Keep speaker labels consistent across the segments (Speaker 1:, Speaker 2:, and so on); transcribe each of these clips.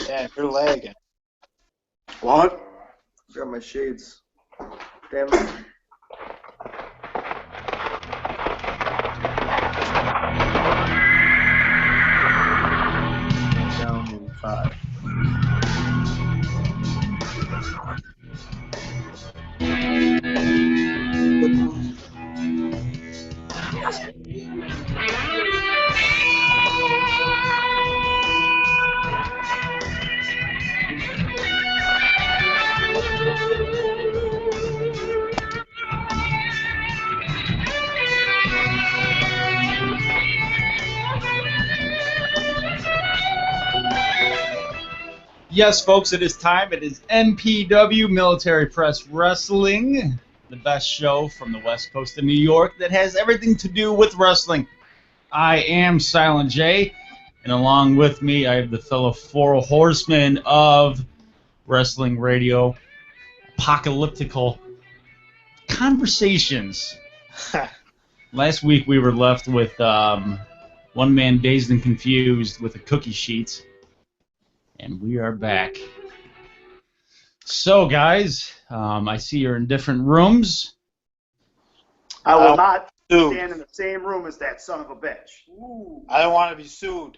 Speaker 1: Yeah, you're lagging.
Speaker 2: What? Got my shades. Damn it. Down in 5.
Speaker 3: Yes, folks, it is time. It is MPW, Military Press Wrestling, the best show from the West Coast of New York that has everything to do with wrestling. I am Silent J, and along with me, I have the fellow four horsemen of wrestling radio, apocalyptical conversations. Last week, we were left with one man dazed and confused with a cookie sheet. And we are back. So, guys, I see you're in different rooms.
Speaker 2: I will not stand in the same room as that son of a bitch.
Speaker 1: Ooh. I don't want to be sued.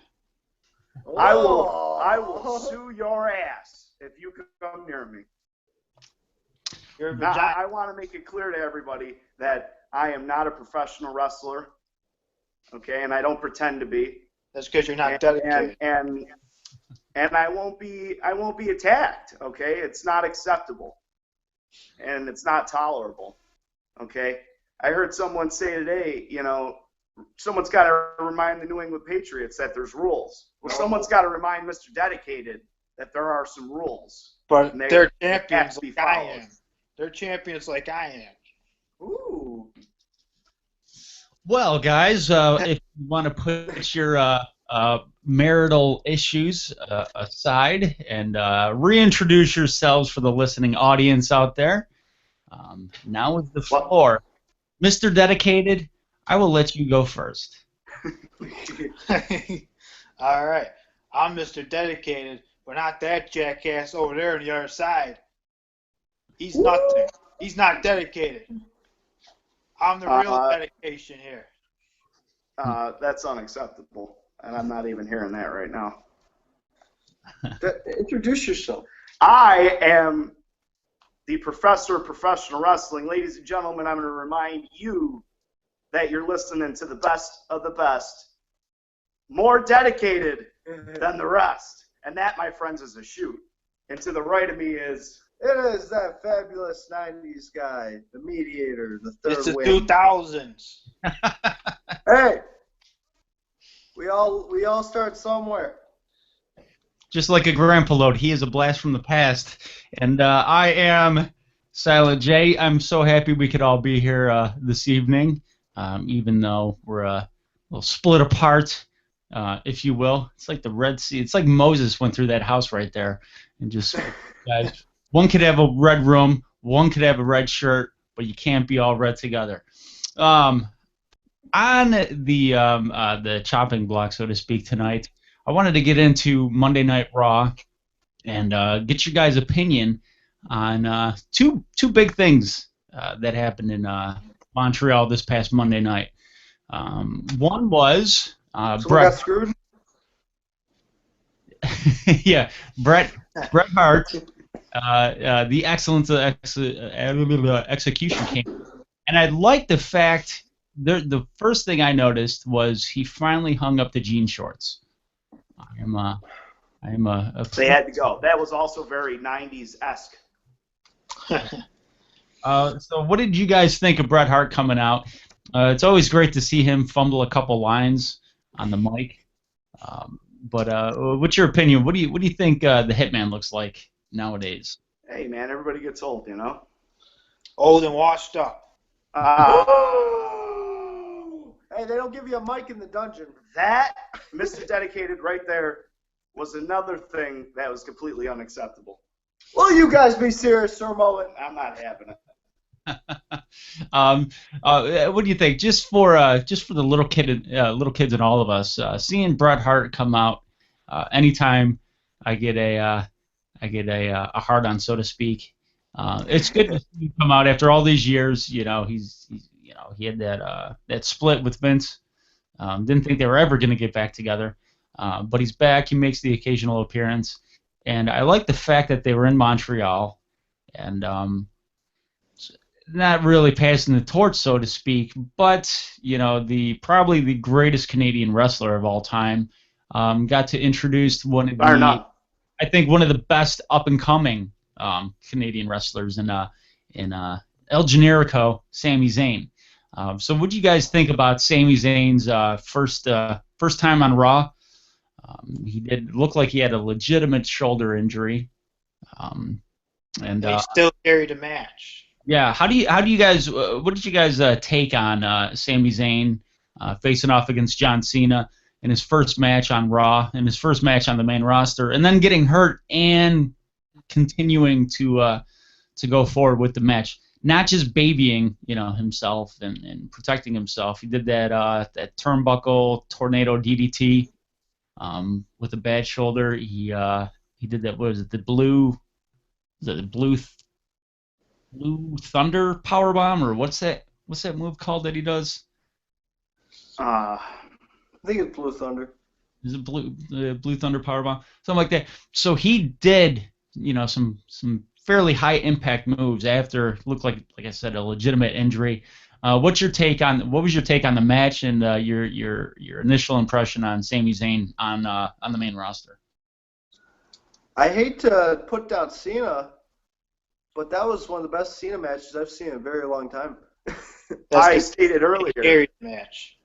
Speaker 2: I will sue your ass if you come near me. Now, I want to make it clear to everybody that I am not a professional wrestler, okay, and I don't pretend to be.
Speaker 1: That's because you're not dedicated.
Speaker 2: And I won't be attacked, okay? It's not acceptable, and it's not tolerable, okay? I heard someone say today, you know, someone's got to remind the New England Patriots that there's rules. Well, someone's got to remind Mr. Dedicated that there are some rules.
Speaker 1: But they're champions like I am. They're champions like I am.
Speaker 2: Ooh.
Speaker 3: Well, guys, if you want to put your marital issues aside and reintroduce yourselves for the listening audience out there. Now is the floor. Mr. Dedicated, I will let you go first.
Speaker 1: All right. I'm Mr. Dedicated, but not that jackass over there on the other side. He's nothing. He's not dedicated. I'm the real dedication here.
Speaker 2: That's unacceptable. And I'm not even hearing that right now.
Speaker 4: Introduce yourself.
Speaker 2: I am the professor of professional wrestling. Ladies and gentlemen, I'm going to remind you that you're listening to the best of the best, more dedicated than the rest. And that, my friends, is a shoot. And to the right of me is...
Speaker 4: It is that fabulous 90s guy, the mediator, the third
Speaker 1: It's the
Speaker 4: wing.
Speaker 1: 2000s.
Speaker 4: Hey! We all start somewhere.
Speaker 3: Just like a grandpa load, he is a blast from the past. And I am Silent J. I'm so happy we could all be here this evening, even though we're a little split apart, if you will. It's like the Red Sea. It's like Moses went through that house right there. And just, guys, one could have a red room, one could have a red shirt, but you can't be all red together. On the chopping block, so to speak, tonight, I wanted to get into Monday Night Raw and get your guys' opinion on two big things that happened in Montreal this past Monday night. One was
Speaker 4: So
Speaker 3: Bret.
Speaker 4: we got screwed?
Speaker 3: Yeah, Bret Hart. The excellence of execution came, and I like the fact. The first thing I noticed was he finally hung up the jean shorts. I am a
Speaker 2: They had to go. That was also very 90s-esque.
Speaker 3: So what did you guys think of Bret Hart coming out? It's always great to see him fumble a couple lines on the mic. But what's your opinion? What do you think the Hitman looks like nowadays?
Speaker 2: Hey, man, everybody gets old, you know?
Speaker 1: Old and washed up.
Speaker 4: Hey, they don't give you a mic in the dungeon.
Speaker 2: That, Mr. Dedicated right there, was another thing that was completely unacceptable.
Speaker 4: Will you guys be serious for a moment?
Speaker 2: I'm not having it.
Speaker 3: What do you think? Just for the little kids and all of us, seeing Bret Hart come out anytime I get a hard on, so to speak. It's good to see him come out after all these years. He had that split with Vince. Didn't think they were ever going to get back together, but he's back. He makes the occasional appearance, and I like the fact that they were in Montreal, and not really passing the torch, so to speak, but the probably the greatest Canadian wrestler of all time. Got to introduce
Speaker 2: Or not.
Speaker 3: I think one of the best up and coming Canadian wrestlers in El Generico, Sami Zayn. So, what do you guys think about Sami Zayn's first time on Raw? He did look like he had a legitimate shoulder injury, and
Speaker 1: He still carried a match.
Speaker 3: yeah. How do you guys? What did you guys take on Sami Zayn facing off against John Cena in his first match on Raw, in his first match on the main roster, and then getting hurt and continuing to go forward with the match, not just babying himself and protecting himself. He did that turnbuckle tornado DDT with a bad shoulder. He did that. What was it? The Blue Thunder powerbomb, or what's that move called that he does?
Speaker 2: Uh,
Speaker 4: I think it's Blue Thunder.
Speaker 3: Is it Blue Thunder powerbomb, something like that? So he did some fairly high impact moves after looked like I said, a legitimate injury. What was your take on the match and your initial impression on Sami Zayn on the main roster?
Speaker 4: I hate to put down Cena, but that was one of the best Cena matches I've seen in a very long time.
Speaker 2: I stated earlier.
Speaker 1: Carried the match.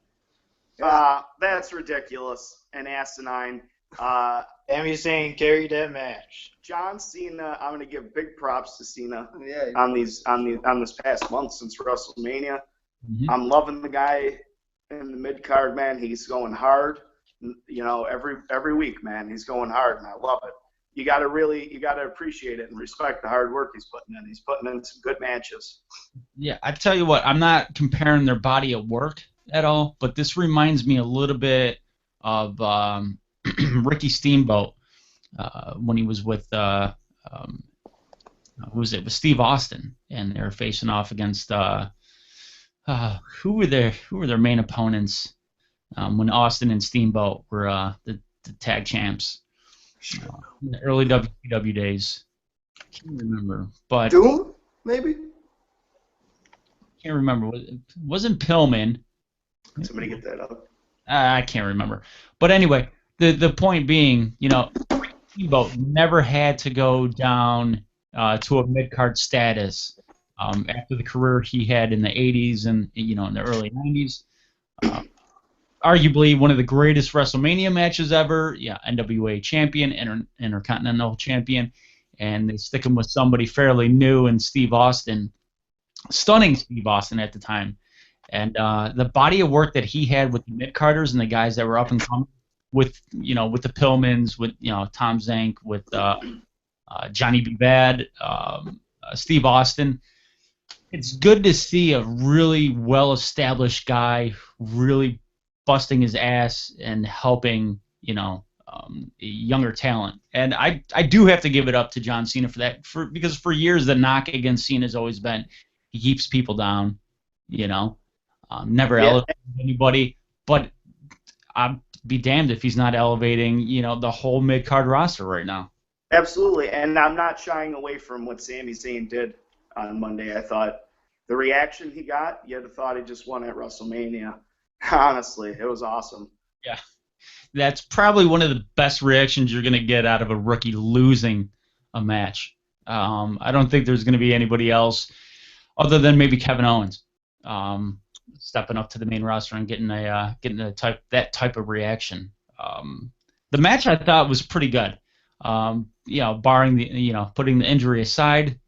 Speaker 2: That's ridiculous and asinine.
Speaker 1: Sami Zayn carried that match.
Speaker 2: John Cena, I'm going to give big props to Cena
Speaker 4: Yeah,
Speaker 2: on this past month since WrestleMania.
Speaker 3: Mm-hmm.
Speaker 2: I'm loving the guy in the mid card, man. He's going hard. Every week, man, he's going hard, and I love it. You got to appreciate it and respect the hard work he's putting in. He's putting in some good matches.
Speaker 3: Yeah, I tell you what, I'm not comparing their body of work at all, but this reminds me a little bit of Ricky Steamboat when he was with who was it? With Steve Austin, and they were facing off against who were their main opponents when Austin and Steamboat were the tag champs in the early WCW days. Can't remember, but
Speaker 4: Doom, maybe?
Speaker 3: can't remember. Wasn't Pillman?
Speaker 2: Somebody get that up.
Speaker 3: I can't remember. But anyway, the point being, Steamboat never had to go down to a mid-card status after the career he had in the 80s and in the early 90s. Arguably one of the greatest WrestleMania matches ever. Yeah, NWA champion, Intercontinental champion, and they stick him with somebody fairly new in Steve Austin, stunning Steve Austin at the time. And the body of work that he had with the mid-carders and the guys that were up and coming, with the Pillmans, with Tom Zank, with Johnny B. Bad, Steve Austin. It's good to see a really well-established guy really busting his ass and helping younger talent. And I do have to give it up to John Cena for that, because for years the knock against Cena has always been he keeps people down, never elevating anybody. But I'd be damned if he's not elevating the whole mid-card roster right now.
Speaker 2: Absolutely, and I'm not shying away from what Sami Zayn did on Monday. I thought the reaction he got, you'd have thought he just won at WrestleMania. Honestly, it was awesome.
Speaker 3: Yeah, that's probably one of the best reactions you're going to get out of a rookie losing a match. I don't think there's going to be anybody else other than maybe Kevin Owens stepping up to the main roster and getting that type of reaction. The match I thought was pretty good. Barring the putting the injury aside,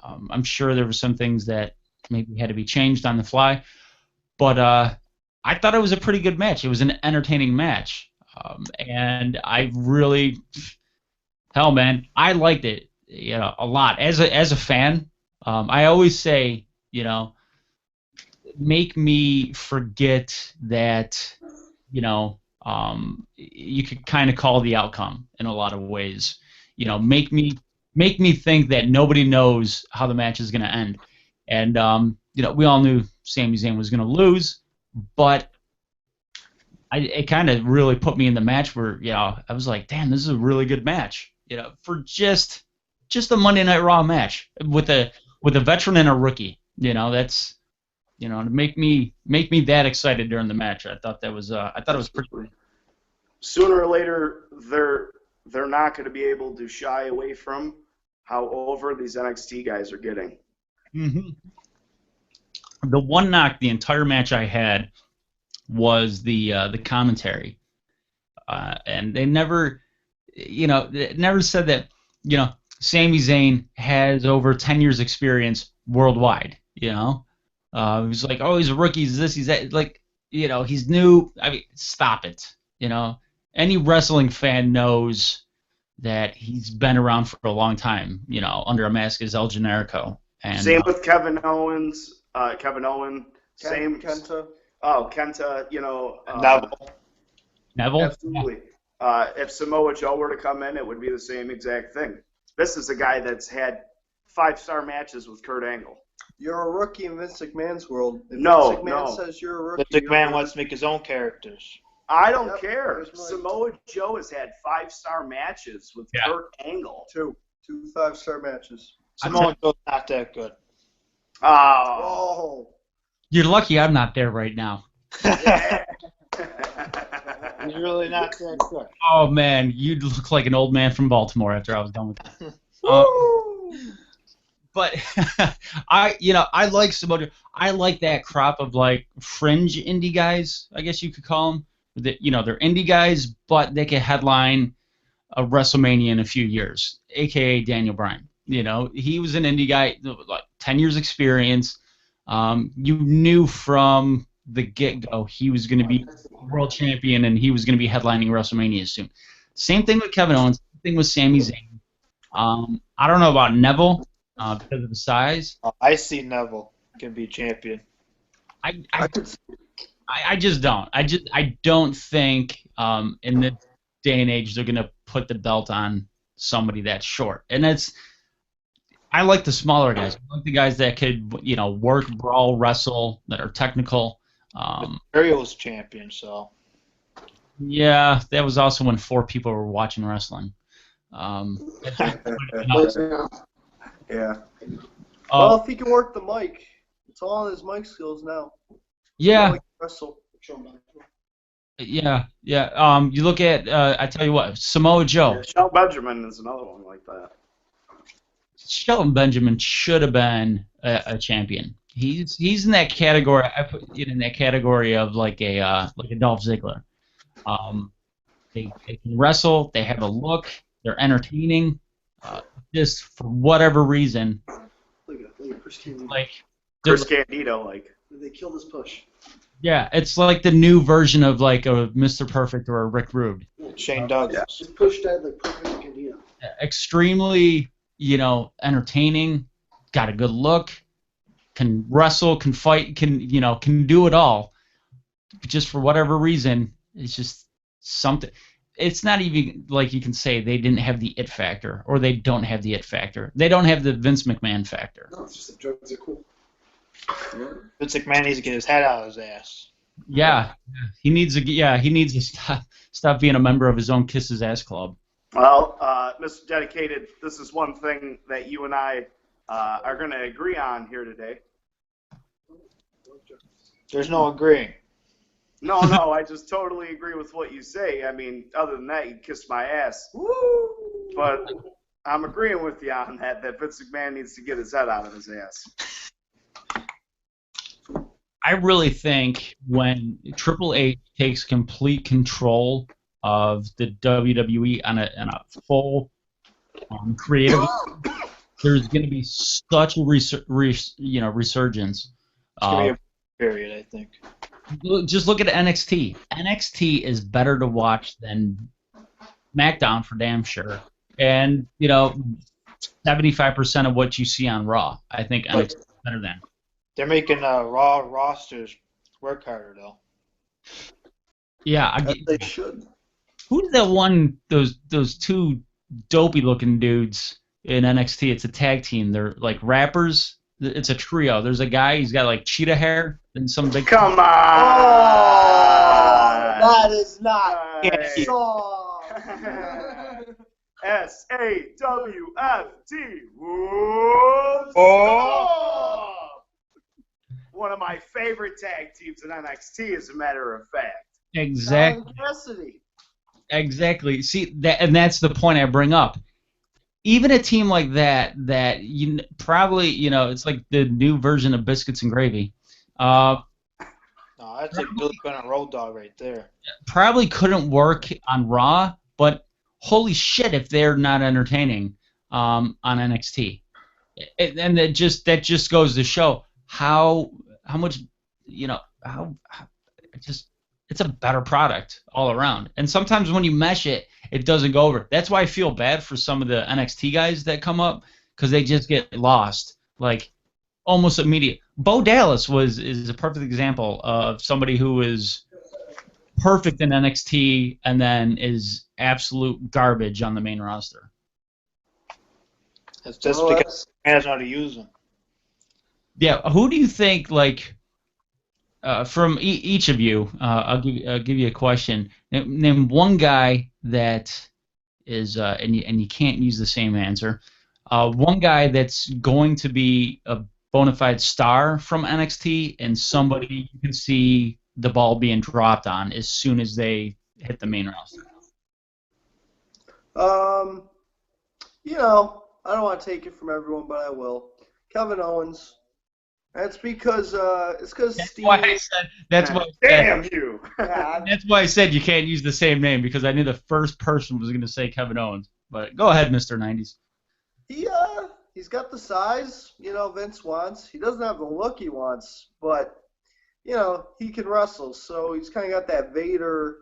Speaker 3: I'm sure there were some things that maybe had to be changed on the fly, but I thought it was a pretty good match. It was an entertaining match, and I really, hell man, I liked it a lot as a fan. I always say, make me forget that you could kind of call the outcome in a lot of ways. You know, make me think that nobody knows how the match is going to end. And you know, we all knew Sami Zayn was going to lose, but it kind of really put me in the match where, you know, I was like, damn, this is a really good match. You know, for just a Monday Night Raw match with a veteran and a rookie. You know, that's, you know, to make me that excited during the match. I thought it was pretty cool.
Speaker 2: Sooner or later, they're not going to be able to shy away from how over these NXT guys are getting.
Speaker 3: Mm-hmm. The one knock the entire match I had was the commentary, and they never, you know, never said that, you know, Sami Zayn has over 10 years experience worldwide. You know, it was like, oh, he's a rookie, he's this, he's that. Like, you know, he's new. I mean, stop it. You know, any wrestling fan knows that he's been around for a long time. You know, under a mask as El Generico. And
Speaker 2: same with Kevin Owens. Same.
Speaker 4: Kenta.
Speaker 2: Oh, Kenta. You know.
Speaker 3: Neville.
Speaker 2: Absolutely. Yeah. If Samoa Joe were to come in, it would be the same exact thing. This is a guy that's had 5-star matches with Kurt Angle.
Speaker 4: You're a rookie in Vince McMahon's world. If
Speaker 2: No,
Speaker 4: Vince McMahon says you're a rookie.
Speaker 1: Vince McMahon wants to make his own characters.
Speaker 2: I don't
Speaker 4: Yep,
Speaker 2: care.
Speaker 4: there's my-
Speaker 2: Samoa Joe has had 5-star matches with Kurt Angle.
Speaker 4: Two 5-star matches.
Speaker 1: Samoa Joe's not that good.
Speaker 2: Oh.
Speaker 4: Oh.
Speaker 3: You're lucky I'm not there right now.
Speaker 1: He's really not that good.
Speaker 3: Oh man, you'd look like an old man from Baltimore after I was done with that. But I like Samoa. I like that crop of like fringe indie guys, I guess you could call them. That, you know, they're indie guys, but they can headline a WrestleMania in a few years, aka Daniel Bryan. You know, he was an indie guy, like 10 years experience. You knew from the get-go he was going to be world champion and he was going to be headlining WrestleMania soon. Same thing with Kevin Owens. Same thing with Sami Zayn. I don't know about Neville because of the size.
Speaker 1: I see Neville can be champion.
Speaker 3: I just don't. I don't think in this day and age they're going to put the belt on somebody that's short. And I like the smaller guys. I like the guys that could, you know, work, brawl, wrestle, that are technical.
Speaker 1: Ariel's champion, so.
Speaker 3: Yeah, that was also when 4 people were watching wrestling.
Speaker 4: Yeah.
Speaker 3: Uh,
Speaker 4: Well, if he can work the mic, it's all on his mic skills now.
Speaker 3: yeah,
Speaker 4: Like wrestle.
Speaker 3: yeah. You look at, I tell you what, Samoa Joe.
Speaker 2: Shelton Benjamin is another one like that.
Speaker 3: Shelton Benjamin should have been a champion. He's in that category. I put it in that category of like a Dolph Ziggler. They can wrestle. They have a look. They're entertaining. Just for whatever reason,
Speaker 4: Look at Chris Candido.
Speaker 3: like
Speaker 2: Chris Candido, like.
Speaker 4: They killed his push.
Speaker 3: yeah, it's like the new version of like a Mr. Perfect or a Rick Rude.
Speaker 1: Shane Douglas.
Speaker 4: Just push that like perfect Candido.
Speaker 3: Extremely, you know, entertaining. Got a good look. Can wrestle. Can fight. Can do it all. But just for whatever reason, it's just something. It's not even like you can say they didn't have the it factor or they don't have the it factor. They don't have the Vince McMahon factor.
Speaker 4: No, it's just the drugs are cool.
Speaker 1: Vince McMahon needs to get his head out of his ass.
Speaker 3: Yeah, he needs to stop being a member of his own Kiss His Ass Club.
Speaker 2: Well, Mr. Dedicated, this is one thing that you and I are going to agree on here today.
Speaker 1: There's no agreeing.
Speaker 2: No, I just totally agree with what you say. I mean, other than that, you kissed my ass.
Speaker 4: Woo!
Speaker 2: But I'm agreeing with you on that Vince McMahon needs to get his head out of his ass.
Speaker 3: I really think when Triple H takes complete control of the WWE on a full creative, there's going to be such a resurgence.
Speaker 1: It's going to be a period, I think.
Speaker 3: Just look at NXT. NXT is better to watch than SmackDown for damn sure. And, 75% of what you see on Raw, I think NXT is better than.
Speaker 1: They're making Raw rosters work harder, though.
Speaker 3: Yeah,
Speaker 4: As they should.
Speaker 3: who's that one? Those two dopey looking dudes in NXT. It's a tag team. They're like rappers. It's a trio. There's a guy. He's got like cheetah hair and some big.
Speaker 2: Come on.
Speaker 4: Oh, that is not
Speaker 2: Hey.
Speaker 4: song.
Speaker 2: SAWFT. Oh! One of my favorite tag teams in NXT, as a matter of fact.
Speaker 3: Exactly.
Speaker 4: Cassidy.
Speaker 3: Exactly. See that, and that's the point I bring up. Even a team like that, probably, it's like the new version of biscuits and gravy.
Speaker 1: No, that's like Billy Gunn and Road Dogg right there.
Speaker 3: Probably couldn't work on Raw, but holy shit, if they're not entertaining on NXT, and that just goes to show how much it's a better product all around. And sometimes when you mesh it, it doesn't go over. That's why I feel bad for some of the NXT guys that come up, because they just get lost like almost immediate. Bo Dallas is a perfect example of somebody who is perfect in NXT and then is absolute garbage on the main roster.
Speaker 1: It's just because he doesn't know how to use them.
Speaker 3: Yeah, who do you think, like, from each of you, I'll give you a question. Name one guy that is, and you can't use the same answer. One guy that's going to be a bona fide star from NXT, and somebody you can see the ball being dropped on as soon as they hit the main roster.
Speaker 4: I don't want to take it from everyone, but I will. Kevin Owens. That's because Steve.
Speaker 3: That's why I said.
Speaker 2: Damn you!
Speaker 3: That's why I said you can't use the same name, because I knew the first person was going to say Kevin Owens. But go ahead, Mr. 90s.
Speaker 4: He's got the size, Vince wants. He doesn't have the look he wants, but he can wrestle. So he's kind of got that Vader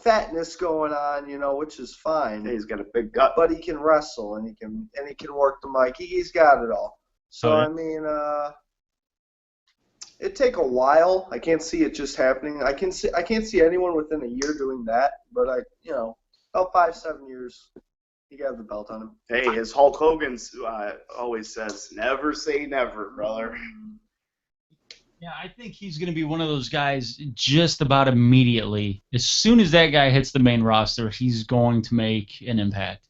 Speaker 4: fatness going on, which is fine.
Speaker 2: He's got a big gut,
Speaker 4: but he can wrestle and he can work the mic. He's got it all. So
Speaker 3: Oh, yeah.
Speaker 4: I mean, it'd take a while. I can't see it just happening. I can't see anyone within a year doing that. But about 5-7 years, he got the belt on him.
Speaker 2: Hey, as Hulk Hogan always says, never say never, brother.
Speaker 3: Yeah, I think he's going to be one of those guys just about immediately. As soon as that guy hits the main roster, he's going to make an impact.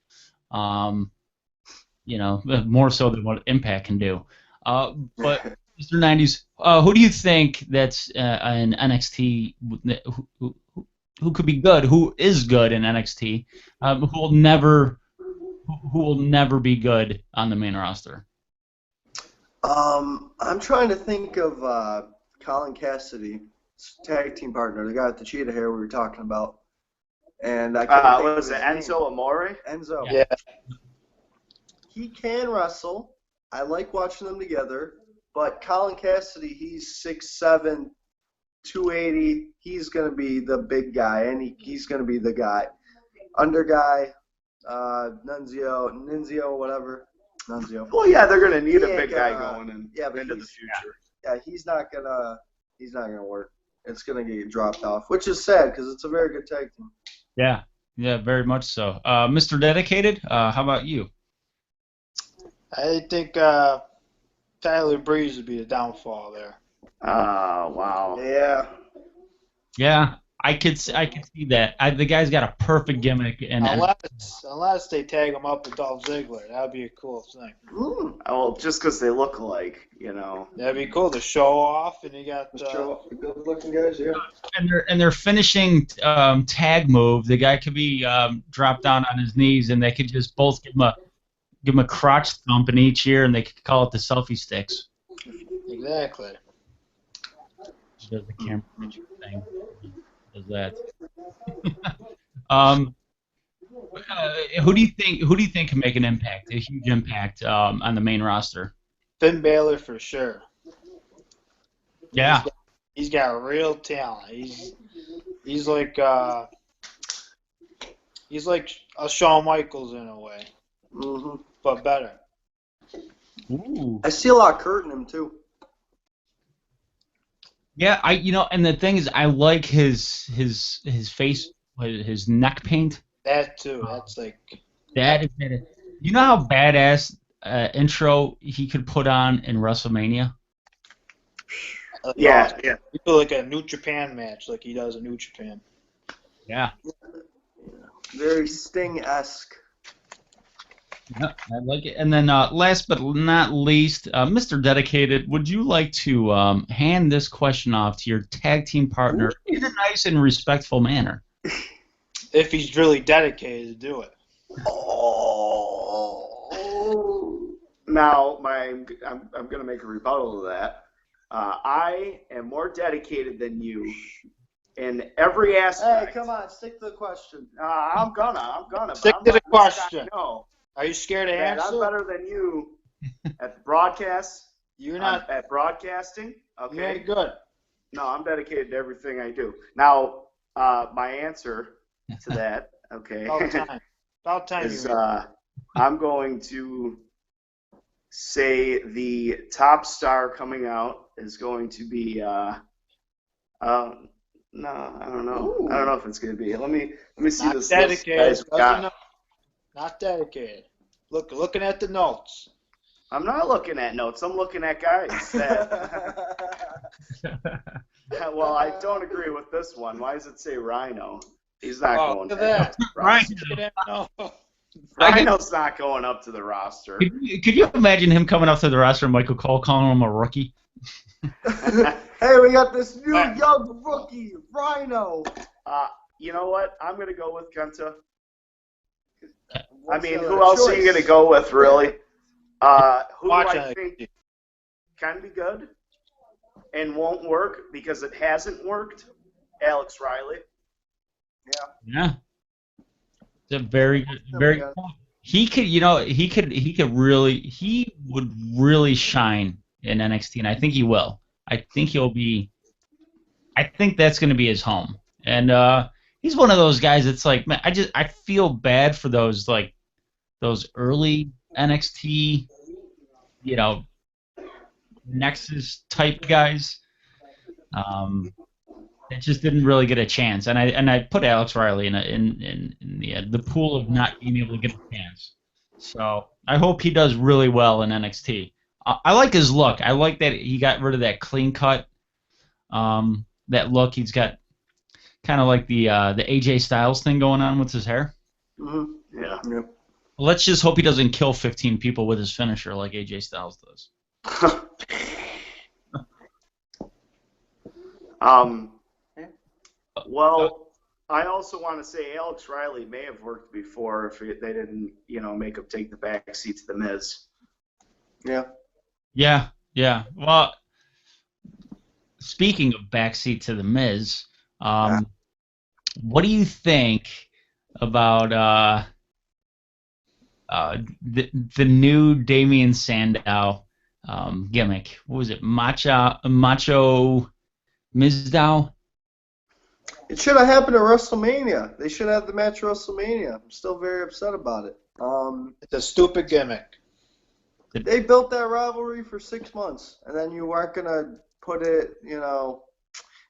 Speaker 3: More so than what Impact can do. But Mr. 90s, who do you think that's in NXT who could be good, who is good in NXT, who will never be good on the main roster?
Speaker 4: I'm trying to think of Colin Cassidy, tag team partner, the guy with the cheetah hair we were talking about. And I can't think
Speaker 2: was
Speaker 4: of
Speaker 2: it
Speaker 4: his name.
Speaker 2: Enzo Amore?
Speaker 4: Enzo.
Speaker 1: Yeah.
Speaker 4: He can wrestle. I like watching them together. But Colin Cassidy, he's 6'7", 280. He's going to be the big guy, and he's going to be the guy. Under guy, Nunzio, whatever. Nunzio.
Speaker 2: Well, yeah, they're going to need a big guy going into the future.
Speaker 4: Yeah, he's not gonna work. It's gonna get dropped off, which is sad because it's a very good tag team.
Speaker 3: Yeah, very much so. Mr. Dedicated, how about you?
Speaker 1: I think Tyler Breeze would be the downfall there.
Speaker 2: Oh, wow.
Speaker 4: Yeah.
Speaker 3: Yeah, I could see that. The guy's got a perfect gimmick, and
Speaker 1: Unless they tag him up with Dolph Ziggler, that'd be a cool thing.
Speaker 4: Ooh.
Speaker 2: Well, just because they look alike,
Speaker 1: That'd be cool to show off, and you got
Speaker 4: Show off the good-looking guys, yeah.
Speaker 3: and their finishing tag move. The guy could be dropped down on his knees, and they could just both give him a crotch thump in each ear, and they could call it the selfie sticks.
Speaker 1: exactly.
Speaker 3: Does the camera thing? Does that? Who do you think can make an impact, a huge impact on the main roster?
Speaker 1: Finn Balor for sure.
Speaker 3: Yeah.
Speaker 1: He's got real talent. He's like a Shawn Michaels in a way, but better.
Speaker 3: Ooh.
Speaker 4: I see a lot of Kurt in him too.
Speaker 3: Yeah, and the thing is, I like his face, his neck paint.
Speaker 1: That too. That's like
Speaker 3: That is it. You know how badass intro he could put on in WrestleMania?
Speaker 2: Yeah, yeah.
Speaker 1: you feel like a New Japan match, like he does in New Japan.
Speaker 3: Yeah.
Speaker 4: Very Sting-esque.
Speaker 3: Yeah, I like it. And then last but not least, Mr. Dedicated, would you like to hand this question off to your tag team partner in a nice and respectful manner?
Speaker 1: If he's really dedicated to do it.
Speaker 2: Oh. Now, I'm going to make a rebuttal to that. I am more dedicated than you in every aspect.
Speaker 4: Hey, come on, stick to the question.
Speaker 2: I'm gonna.
Speaker 1: Stick
Speaker 2: I'm
Speaker 1: to the
Speaker 2: not gonna stop.
Speaker 1: question.
Speaker 2: No,
Speaker 1: Are you scared to
Speaker 2: man, I'm
Speaker 1: answer?
Speaker 2: better than you at the broadcast.
Speaker 1: You're not.
Speaker 2: At broadcasting.
Speaker 1: You
Speaker 2: Okay.
Speaker 1: ain't good.
Speaker 2: No, I'm dedicated to everything I do. Now, my answer to that, okay,
Speaker 1: About time. About time
Speaker 2: is
Speaker 1: you.
Speaker 2: I'm going to say the top star coming out is going to be no, I don't know.
Speaker 4: Ooh.
Speaker 2: I don't know if it's going to be. Let me see
Speaker 1: Not
Speaker 2: this
Speaker 1: dedicated.
Speaker 2: list, guys.
Speaker 1: Doesn't know. Not dedicated. Looking at the notes.
Speaker 2: I'm not looking at notes. I'm looking at guys. That, well, I don't agree with this one. Why does it say Rhino? He's not going
Speaker 1: Look at that.
Speaker 3: Right.
Speaker 1: Look at that. No.
Speaker 2: Rhino's not going up to the roster.
Speaker 3: Could you imagine him coming up to the roster and Michael Cole calling him a rookie?
Speaker 4: Hey, we got this new young rookie, Rhino.
Speaker 2: You know what? I'm going to go with Kenta. I
Speaker 4: What's
Speaker 2: mean,
Speaker 4: the
Speaker 2: who
Speaker 4: other
Speaker 2: else are you
Speaker 4: choice?
Speaker 2: going to go with, really? Who do
Speaker 1: Watch
Speaker 2: I
Speaker 1: it.
Speaker 2: think can be good and won't work because it hasn't worked? Alex Riley.
Speaker 3: Yeah. It's a very good,
Speaker 4: There
Speaker 3: very
Speaker 4: we
Speaker 3: good
Speaker 4: go.
Speaker 3: point. He would really shine in NXT, and I think he will. I think that's going to be his home. And he's one of those guys that's like, man, I feel bad for those early NXT, Nexus type guys. It just didn't really get a chance, and I put Alex Riley in the pool of not being able to get a chance. So I hope he does really well in NXT. I like his look. I like that he got rid of that clean cut, that look. He's got kind of like the AJ Styles thing going on with his hair.
Speaker 4: Mm-hmm.
Speaker 2: Yeah.
Speaker 3: Let's just hope he doesn't kill 15 people with his finisher like AJ Styles does.
Speaker 2: Well, I also want to say Alex Riley may have worked before if they didn't, make him take the back seat to the Miz.
Speaker 4: Yeah.
Speaker 3: Yeah. Well, speaking of backseat to the Miz, what do you think about the new Damian Sandow gimmick? What was it, Macho Mizdow?
Speaker 4: It should have happened at WrestleMania. They should have the match at WrestleMania. I'm still very upset about it.
Speaker 1: It's a stupid gimmick.
Speaker 4: They built that rivalry for 6 months, and then you weren't going to put it,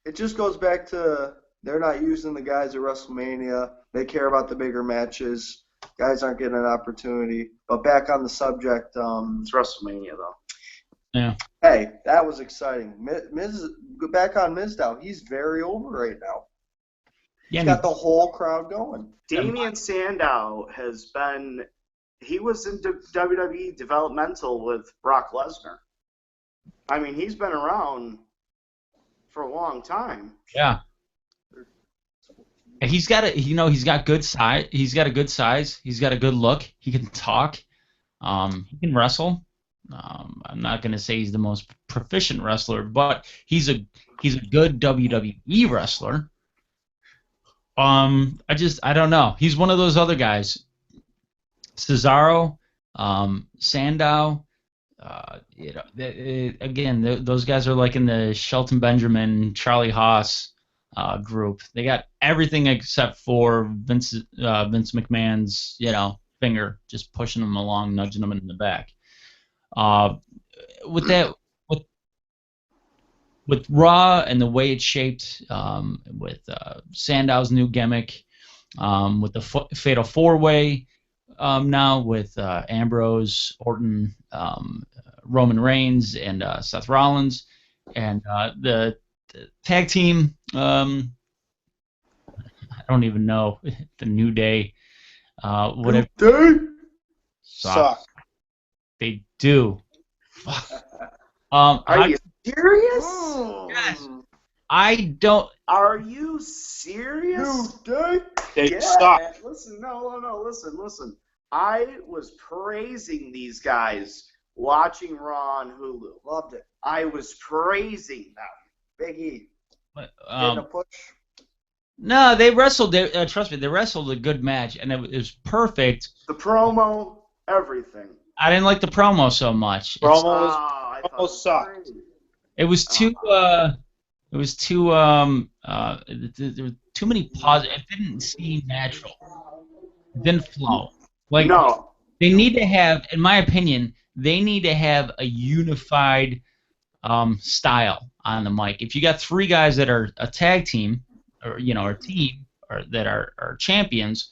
Speaker 4: it just goes back to they're not using the guys at WrestleMania. They care about the bigger matches. Guys aren't getting an opportunity. But back on the subject.
Speaker 2: It's WrestleMania, though.
Speaker 3: Yeah.
Speaker 4: Hey, that was exciting. Back on Mizdow, he's very over right now.
Speaker 3: Yeah,
Speaker 4: He's got the whole crowd going.
Speaker 2: Damian Sandow he was in WWE developmental with Brock Lesnar. I mean, he's been around for a long time.
Speaker 3: Yeah. He's got good size. He's got a good size. He's got a good look. He can talk. He can wrestle. I'm not going to say he's the most proficient wrestler, but he's a good WWE wrestler. I don't know. He's one of those other guys. Cesaro, Sandow, again, those guys are like in the Shelton Benjamin, Charlie Haas group. They got everything except for Vince McMahon's, finger, just pushing them along, nudging them in the back. with Raw and the way it's shaped, with Sandow's new gimmick, with the Fatal 4-Way now with Ambrose, Orton, Roman Reigns, and Seth Rollins, and the tag team. I don't even know the New Day. Whatever.
Speaker 1: Suck.
Speaker 3: They do.
Speaker 2: Are you serious?
Speaker 3: Yes. I don't.
Speaker 2: Are you serious?
Speaker 1: They suck.
Speaker 2: Listen, no, listen. I was praising these guys watching Raw on Hulu.
Speaker 4: Loved it.
Speaker 2: I was praising them.
Speaker 4: Big E. Getting a push.
Speaker 3: No, they wrestled. Trust me, they wrestled a good match, and it was perfect.
Speaker 2: The promo, everything.
Speaker 3: I didn't like the promo so much.
Speaker 1: Promo sucked.
Speaker 3: It was too. It was too. There were too many pauses. It didn't seem natural. It didn't flow. Like
Speaker 2: No.
Speaker 3: they need to have, in my opinion, they need to have a unified style on the mic. If you got three guys that are a tag team, or a team, or that are champions,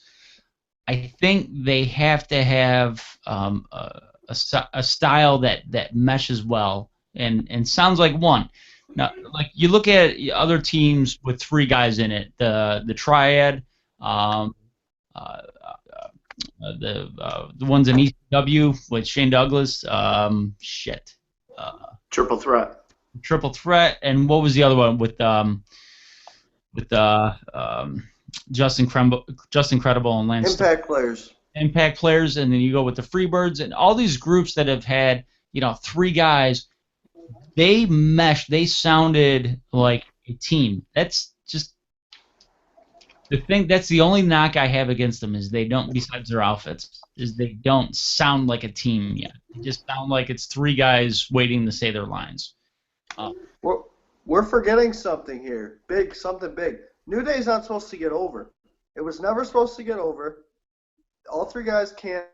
Speaker 3: I think they have to have a style that meshes well and sounds like one. Now, like you look at other teams with three guys in it, the Triad, the ones in ECW with Shane Douglas,
Speaker 2: Triple Threat,
Speaker 3: and what was the other one with Justin Credible and Lance Impact players, and then you go with the Freebirds and all these groups that have had three guys. They meshed. They sounded like a team. That's just the thing. That's the only knock I have against them is they don't. Besides their outfits, is they don't sound like a team yet. They just sound like it's three guys waiting to say their lines.
Speaker 4: We're forgetting something here. Something big. New Day's not supposed to get over. It was never supposed to get over. All three guys can't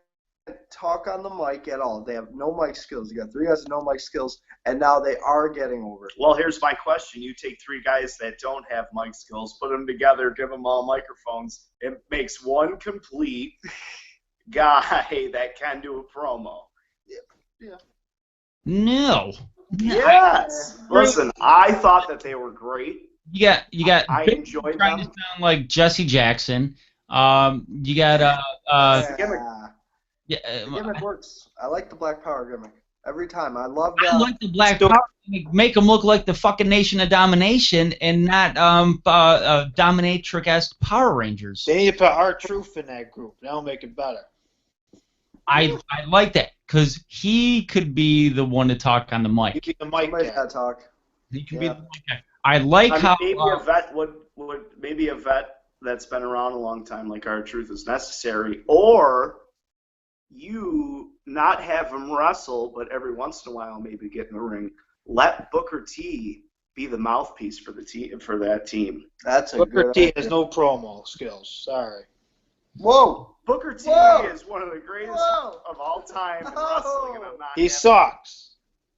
Speaker 4: talk on the mic at all. They have no mic skills. You got three guys with no mic skills, and now they are getting over.
Speaker 2: Well, here's my question. You take three guys that don't have mic skills, put them together, give them all microphones. It makes one complete guy that can do a promo.
Speaker 4: Yeah.
Speaker 3: No.
Speaker 2: Yes. Listen, I thought that they were great.
Speaker 3: You got.
Speaker 2: I enjoyed
Speaker 3: trying
Speaker 2: them.
Speaker 3: to sound like Jesse Jackson. You got
Speaker 2: It's a gimmick.
Speaker 4: The gimmick works. I like the Black Power gimmick every time. I love
Speaker 3: I like the Black Power gimmick. Make them look like the fucking Nation of Domination and not dominatrix-esque Power Rangers.
Speaker 1: They need to put R-Truth in that group. That'll make it better.
Speaker 3: I like that because he could be the one to talk on the mic.
Speaker 1: You keep the mic
Speaker 4: Somebody's
Speaker 1: down.
Speaker 4: got to talk.
Speaker 3: He can be the mic guy. I like how
Speaker 2: maybe a vet would maybe a vet that's been around a long time like R-Truth is necessary, or you not have him wrestle, but every once in a while maybe get in the ring. Let Booker T be the mouthpiece for that team.
Speaker 4: That's a
Speaker 1: Booker
Speaker 4: good
Speaker 1: T
Speaker 4: idea.
Speaker 1: has no promo skills. Sorry.
Speaker 4: Whoa!
Speaker 2: Booker T
Speaker 4: Whoa!
Speaker 2: is one of the greatest
Speaker 4: Whoa!
Speaker 2: of all time in
Speaker 4: Whoa!
Speaker 2: wrestling, and I'm not
Speaker 1: He
Speaker 2: having
Speaker 1: sucks.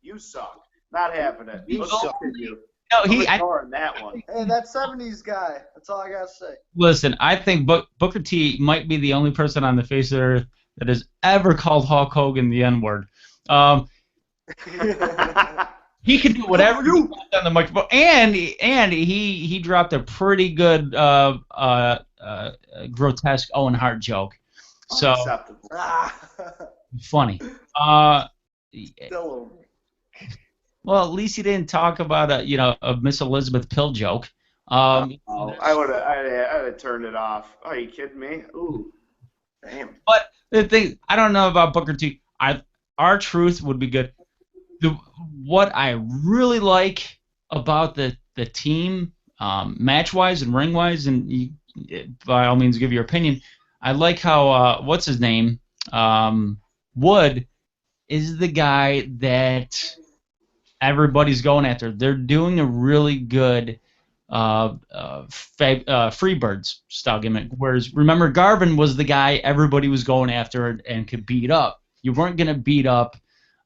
Speaker 2: it. You suck. Not having it.
Speaker 1: You
Speaker 2: Let's
Speaker 1: suck.
Speaker 2: continue.
Speaker 3: no,
Speaker 2: I'm ignoring that one.
Speaker 4: Hey, that 70s guy. That's all I got to say.
Speaker 3: listen. I think Booker T might be the only person on the face of the earth that has ever called Hulk Hogan the N-word. He can do whatever he wants on the microphone, and he dropped a pretty good grotesque Owen Hart joke. So
Speaker 2: Unacceptable.
Speaker 3: funny.
Speaker 4: Still
Speaker 3: Well, at least he didn't talk about a Miss Elizabeth Pill joke.
Speaker 2: I would have turned it off. Are you kidding me? Ooh.
Speaker 4: damn.
Speaker 3: But the thing, I don't know about Booker T. R-Truth would be good. What I really like about the team, match-wise and ring-wise, and you, by all means give your opinion, I like how, what's his name, Wood is the guy that everybody's going after. They're doing a really good Freebirds style gimmick. Whereas, remember, Garvin was the guy everybody was going after and could beat up. You weren't going to beat up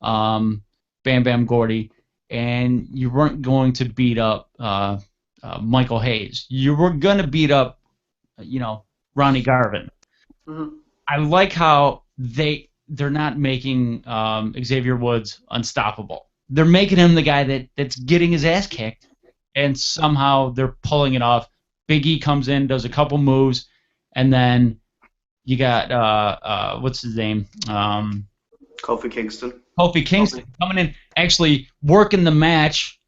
Speaker 3: Bam Bam Gordy. and you weren't going to beat up Michael Hayes. You were going to beat up, Ronnie Garvin.
Speaker 4: Mm-hmm.
Speaker 3: I like how they're not making Xavier Woods unstoppable. They're making him the guy that's getting his ass kicked, and somehow they're pulling it off. Big E comes in, does a couple moves, and then you got what's his name?
Speaker 2: Kofi Kingston.
Speaker 3: Kofi Kingston coming in, actually working the match,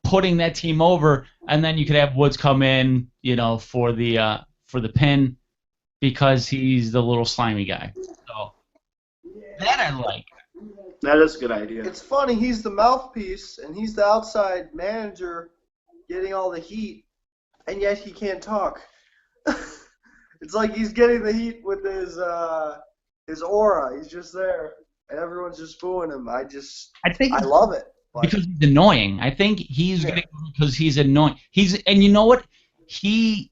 Speaker 3: putting that team over, and then you could have Woods come in, for the pin because he's the little slimy guy. So that I like.
Speaker 2: That is a good idea.
Speaker 4: It's funny, he's the mouthpiece, and he's the outside manager getting all the heat, and yet he can't talk. It's like he's getting the heat with his aura. He's just there, and everyone's just booing him. I love it.
Speaker 3: Because he's annoying. I think he's getting because he's annoying. And you know what? He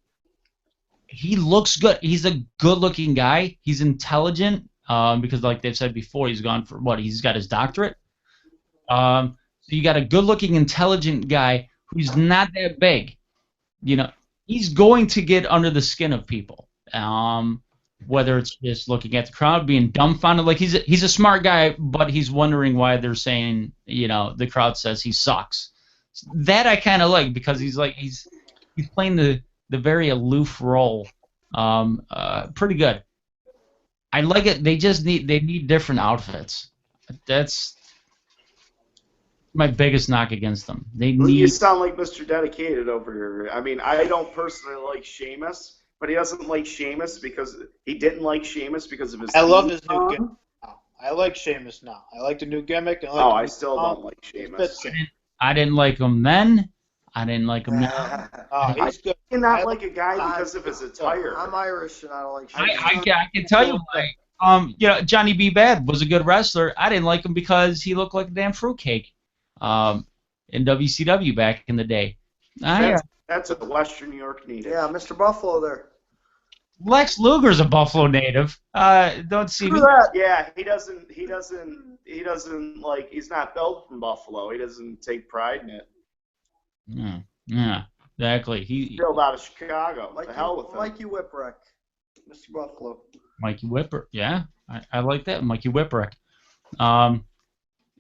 Speaker 3: looks good. He's a good-looking guy. He's intelligent. Because like they've said before, he's gone for what? He's got his doctorate. So you got a good-looking, intelligent guy who's not that big. He's going to get under the skin of people. Whether it's just looking at the crowd, being dumbfounded, like he's a smart guy, but he's wondering why they're saying, the crowd says he sucks. That I kind of like because he's playing the very aloof role, pretty good. I like it. They need different outfits. That's my biggest knock against them.
Speaker 2: You sound like Mr. Dedicated over here. I mean, I don't personally like Sheamus, but he doesn't like Sheamus because he didn't like Sheamus because of his.
Speaker 1: I love his new gimmick. I like Sheamus now. I like the new gimmick.
Speaker 2: I still don't like Sheamus.
Speaker 3: I didn't like him then. I didn't like him now.
Speaker 1: He's good.
Speaker 2: I cannot like a guy because of his attire.
Speaker 4: I'm Irish and I don't like Sheamus.
Speaker 3: I can tell you why. Johnny B. Bad was a good wrestler. I didn't like him because he looked like a damn fruitcake. In WCW back in the day.
Speaker 2: That's a Western New York native.
Speaker 4: Yeah, Mr. Buffalo there.
Speaker 3: Lex Luger's a Buffalo native. Don't see me.
Speaker 2: Yeah, he doesn't like. He's not built from Buffalo. He doesn't take pride in it.
Speaker 3: Yeah, exactly. He's
Speaker 2: built out of Chicago. The hell with him.
Speaker 4: Mikey Whipwreck, Mr. Buffalo.
Speaker 3: Mikey Whipper. Yeah, I like that. Mikey Whipwreck.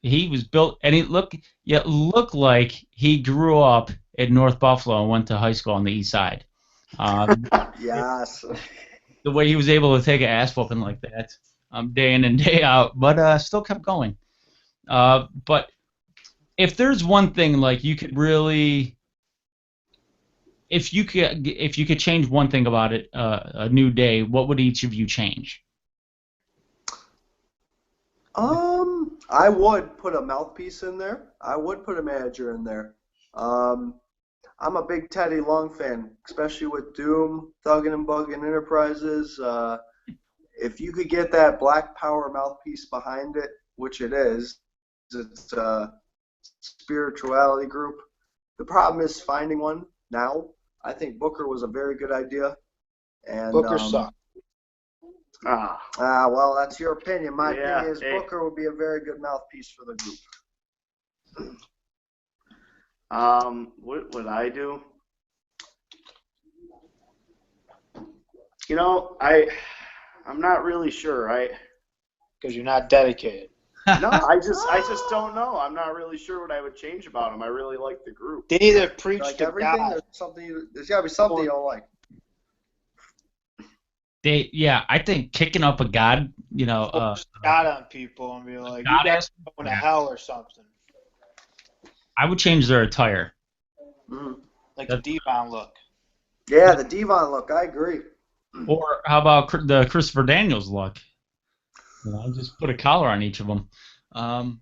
Speaker 3: He was built, and it looked like he grew up in North Buffalo and went to high school on the east side.
Speaker 4: Yes.
Speaker 3: The way he was able to take an ass whooping like that, day in and day out, but still kept going. But if there's one thing, like you could really, if you could change one thing about it, a new day, what would each of you change?
Speaker 4: I would put a mouthpiece in there. I would put a manager in there. I'm a big Teddy Long fan, especially with Doom, Thuggin' and Buggin' Enterprises. If you could get that Black Power mouthpiece behind it, which it is, it's a spirituality group. The problem is finding one now. I think Booker was a very good idea. And
Speaker 1: Booker sucked.
Speaker 4: Well, that's your opinion. My opinion is Booker would be a very good mouthpiece for the group.
Speaker 2: What would I do? I'm not really sure.
Speaker 1: Because you're not dedicated.
Speaker 2: No, I just don't know. I'm not really sure what I would change about them. I really like the group.
Speaker 1: They either preach
Speaker 4: like
Speaker 1: to
Speaker 4: everything,
Speaker 1: God.
Speaker 4: There's got to be something you don't like.
Speaker 3: I think kicking up a God,
Speaker 1: God on people and be like, you guys are going to hell or something.
Speaker 3: I would change their attire.
Speaker 1: Like the Devon look.
Speaker 4: Yeah, the Devon look. I agree.
Speaker 3: Or how about the Christopher Daniels look? Just put a collar on each of them. I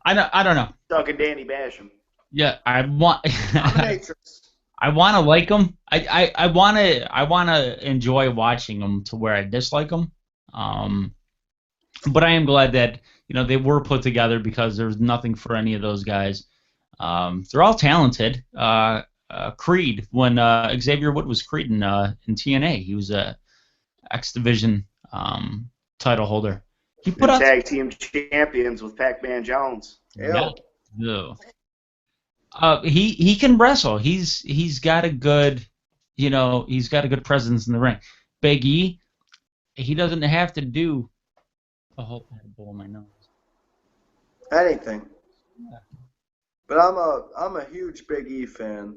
Speaker 3: don't know.
Speaker 2: Doug and Danny Basham.
Speaker 3: Yeah, I want.
Speaker 4: Dominatrix.
Speaker 3: I want to like them. I want to enjoy watching them to where I dislike them. But I am glad that they were put together because there's nothing for any of those guys. They're all talented. Creed, when Xavier Wood was Creed in TNA, he was a X Division title holder. He put
Speaker 2: And
Speaker 3: out
Speaker 2: tag team champions with Pac-Man Jones.
Speaker 3: yeah. No. He can wrestle. He's got a good, he's got a good presence in the ring. Big E, he doesn't have to do a whole bowl in my nose.
Speaker 4: Anything.
Speaker 3: Yeah.
Speaker 4: But I'm a huge Big E fan.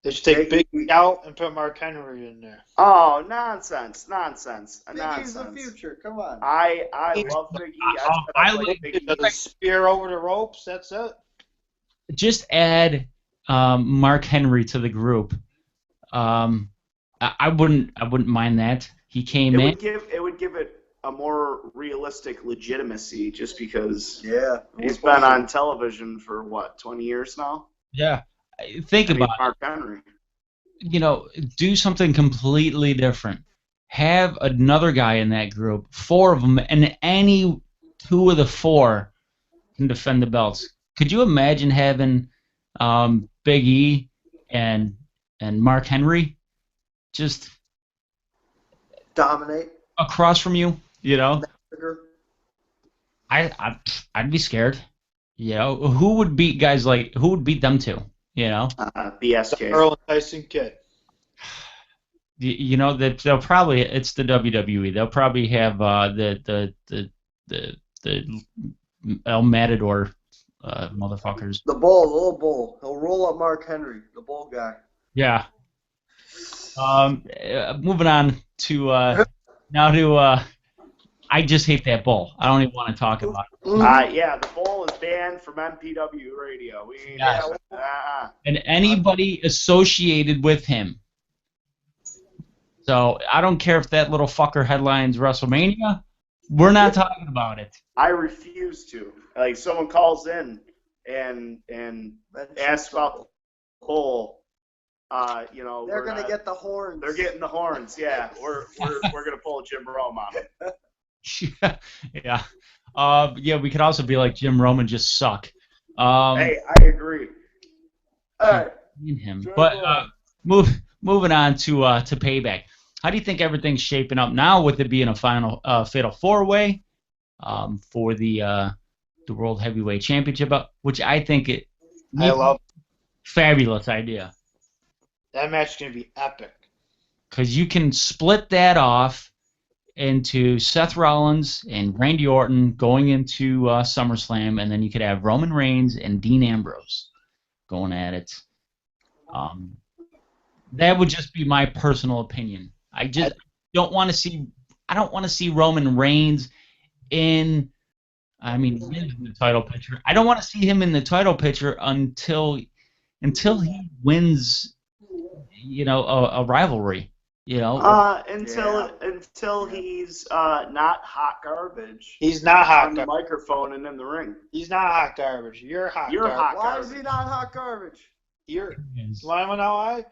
Speaker 1: They should take
Speaker 4: Big
Speaker 1: Big E out and put Mark Henry in there.
Speaker 2: Oh, nonsense.
Speaker 4: Big E's the future. Come on.
Speaker 2: I love Big E.
Speaker 3: I
Speaker 2: like
Speaker 3: like
Speaker 2: Big
Speaker 1: Does
Speaker 2: E.
Speaker 1: a spear over the ropes. That's it.
Speaker 3: Just add Mark Henry to the group. I wouldn't mind that. He came in.
Speaker 2: It would give it a more realistic legitimacy, just because
Speaker 4: Yeah.
Speaker 2: he's been on television for what, 20 years now.
Speaker 3: Yeah. Think about
Speaker 2: Mark Henry.
Speaker 3: it. Do something completely different. Have another guy in that group, 4 of them, and any 2 of the 4 can defend the belts. Could you imagine having Big E and Mark Henry just
Speaker 4: Dominate.
Speaker 3: across from you? I'd be scared. Who would beat guys like who would beat them two?
Speaker 2: BSK.
Speaker 1: Earl and Tyson Kidd.
Speaker 3: That they'll probably it's the WWE. They'll probably have the El Matador motherfuckers.
Speaker 4: The little bull. He'll roll up Mark Henry, the bull guy.
Speaker 3: Yeah. Moving on to now to I just hate that bull. I don't even want to talk about it.
Speaker 2: Yeah, the bull is banned from MPW radio.
Speaker 3: And anybody associated with him. So I don't care if that little fucker headlines WrestleMania. We're not talking about it.
Speaker 2: I refuse to. Like, someone calls in and asks about the bull.
Speaker 4: They're gonna get the horns.
Speaker 2: They're getting the horns. Yeah, we're gonna pull a Jim Rome on them.
Speaker 3: Yeah. Yeah, we could also be like Jim Rome and just suck.
Speaker 2: Hey, I agree. All right.
Speaker 3: Him. But moving on to Payback. How do you think everything's shaping up now with it being a final fatal 4-way for the World Heavyweight Championship, which I think
Speaker 1: I love
Speaker 3: fabulous idea.
Speaker 1: that match. Is gonna be epic.
Speaker 3: Because you can split that off into Seth Rollins and Randy Orton going into SummerSlam, and then you could have Roman Reigns and Dean Ambrose going at it. That would just be my personal opinion. I just don't want to see. I don't want to see Roman Reigns in the title picture. I don't want to see him in the title picture until he wins. A rivalry.
Speaker 2: Until he's not hot garbage.
Speaker 1: He's not hot
Speaker 2: on the
Speaker 1: garbage.
Speaker 2: microphone and in the ring.
Speaker 1: He's not hot garbage. You're hot
Speaker 2: You're
Speaker 1: garbage.
Speaker 2: hot
Speaker 4: Why
Speaker 2: garbage.
Speaker 4: is he not hot garbage?
Speaker 1: You want to know why?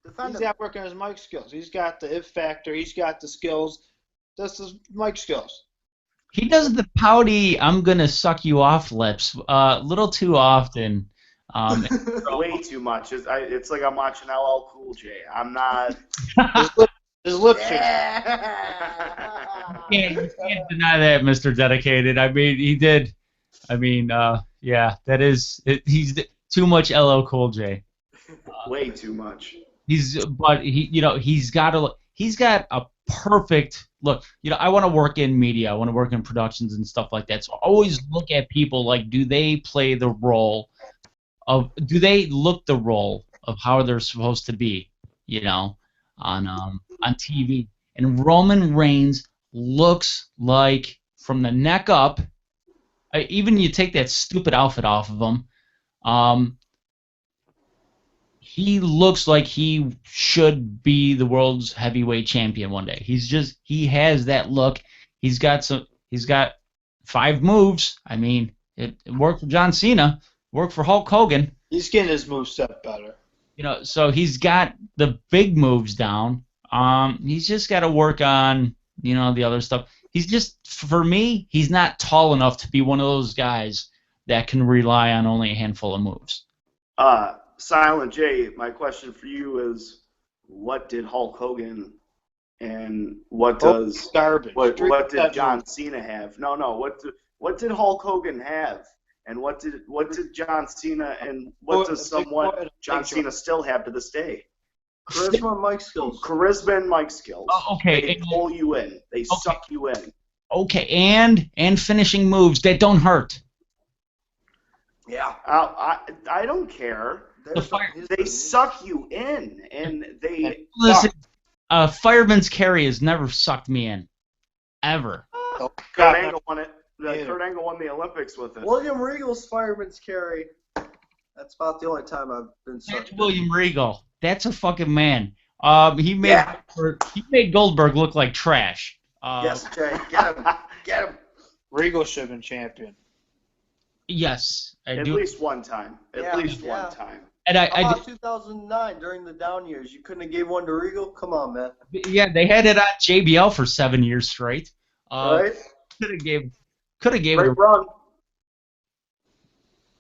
Speaker 4: Defend
Speaker 1: He's
Speaker 4: him.
Speaker 1: not working on his mic skills. He's got the if factor. He's got the skills. That's his mic skills.
Speaker 3: He does the pouty "I'm gonna suck you off" lips a little too often.
Speaker 2: Way too much. It's like I'm watching LL Cool J. I'm not.
Speaker 1: His lips are.
Speaker 3: You can't deny that, Mr. Dedicated. I mean, he did. I mean, yeah, that is. He's too much LL Cool J.
Speaker 2: Way too much.
Speaker 3: He's got a perfect look. I want to work in media. I want to work in productions and stuff like that. So I always look at people like, do they play the role do they look the role of how they're supposed to be, on TV? And Roman Reigns looks like, from the neck up, even you take that stupid outfit off of him, he looks like he should be the world's heavyweight champion one day. He has that look. He's got 5 moves. I mean, it worked for John Cena. Worked for Hulk Hogan.
Speaker 1: He's getting his moveset better.
Speaker 3: So he's got the big moves down. He's just got to work on, the other stuff. For me, he's not tall enough to be one of those guys that can rely on only a handful of moves.
Speaker 2: Silent J, my question for you is, what did Hulk Hogan And what does
Speaker 1: garbage?
Speaker 2: What did John Cena have? No. What did Hulk Hogan have? And what did John Cena and what does John Cena still have to this day?
Speaker 4: Charisma and mic skills.
Speaker 2: Charisma and mic skills.
Speaker 3: Okay.
Speaker 2: They pull you in. They suck you in.
Speaker 3: Okay, and finishing moves that don't hurt.
Speaker 4: Yeah.
Speaker 2: I don't care. They suck you in, and they.
Speaker 3: Listen, Fireman's Carry has never sucked me in, ever.
Speaker 2: Kurt Angle won it. Kurt Angle won the Olympics with it.
Speaker 4: William Regal's Fireman's Carry. That's about the only time I've been sucked in.
Speaker 3: William Regal. That's a fucking man. He made Goldberg look like trash.
Speaker 4: Yes, Jay. Get him. Get him.
Speaker 1: Regal should have been champion.
Speaker 3: Yes, I
Speaker 2: At
Speaker 3: do.
Speaker 2: least one time. At least one time.
Speaker 3: And
Speaker 4: How about 2009 during the down years? You couldn't have gave one to Regal? Come on, man.
Speaker 3: Yeah, they had it on JBL for 7 years straight.
Speaker 4: Right?
Speaker 3: Could have gave
Speaker 2: Great
Speaker 3: it.
Speaker 2: run.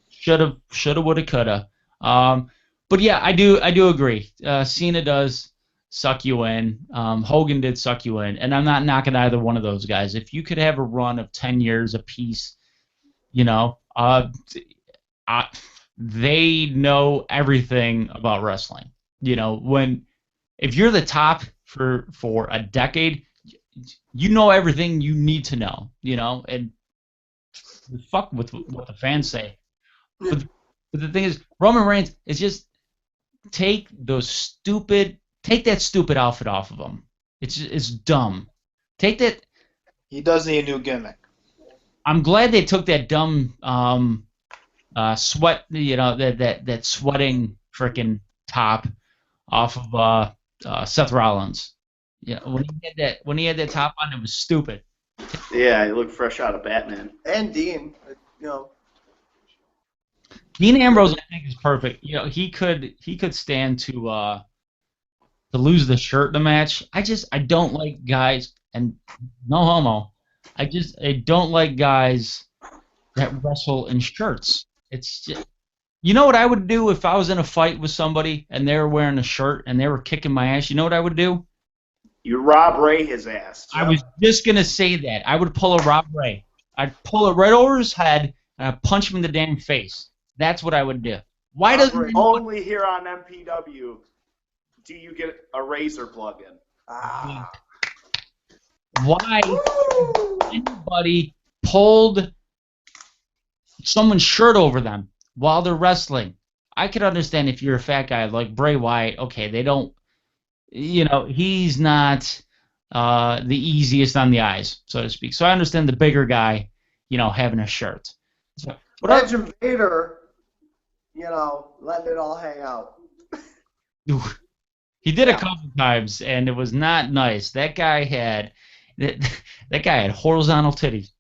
Speaker 3: Shoulda, woulda, coulda. But yeah, I do agree. Cena does suck you in. Hogan did suck you in, and I'm not knocking either one of those guys. If you could have a run of 10 years apiece, they know everything about wrestling. If you're the top for a decade, you know everything you need to know. And fuck with what the fans say. But the thing is, Roman Reigns is just take that stupid outfit off of him. It's dumb. Take that.
Speaker 1: He does need a new gimmick.
Speaker 3: I'm glad they took that dumb sweat, that sweating frickin' top off of Seth Rollins. Yeah, when he had that top on, it was stupid.
Speaker 2: Yeah, he looked fresh out of Batman.
Speaker 4: And Dean,
Speaker 3: Dean Ambrose, I think, is perfect. He could stand to lose the shirt in a match. I don't like guys, and no homo. I don't like guys that wrestle in shirts. It's just, what I would do if I was in a fight with somebody and they were wearing a shirt and they were kicking my ass? You know what I would do?
Speaker 2: You Rob Ray his ass.
Speaker 3: I was just gonna say that. I would pull a Rob Ray. I'd pull it right over his head and I'd punch him in the damn face. That's what I would do. Why doesn't
Speaker 2: only here on MPW do you get a razor plug-in?
Speaker 3: Why anybody pulled someone's shirt over them while they're wrestling? I could understand if you're a fat guy like Bray Wyatt. Okay, they don't. He's not the easiest on the eyes, so to speak. So I understand the bigger guy, having a shirt. So,
Speaker 4: imagine Vader, letting it all hang out.
Speaker 3: He did a couple times, and it was not nice. That guy had horizontal titties.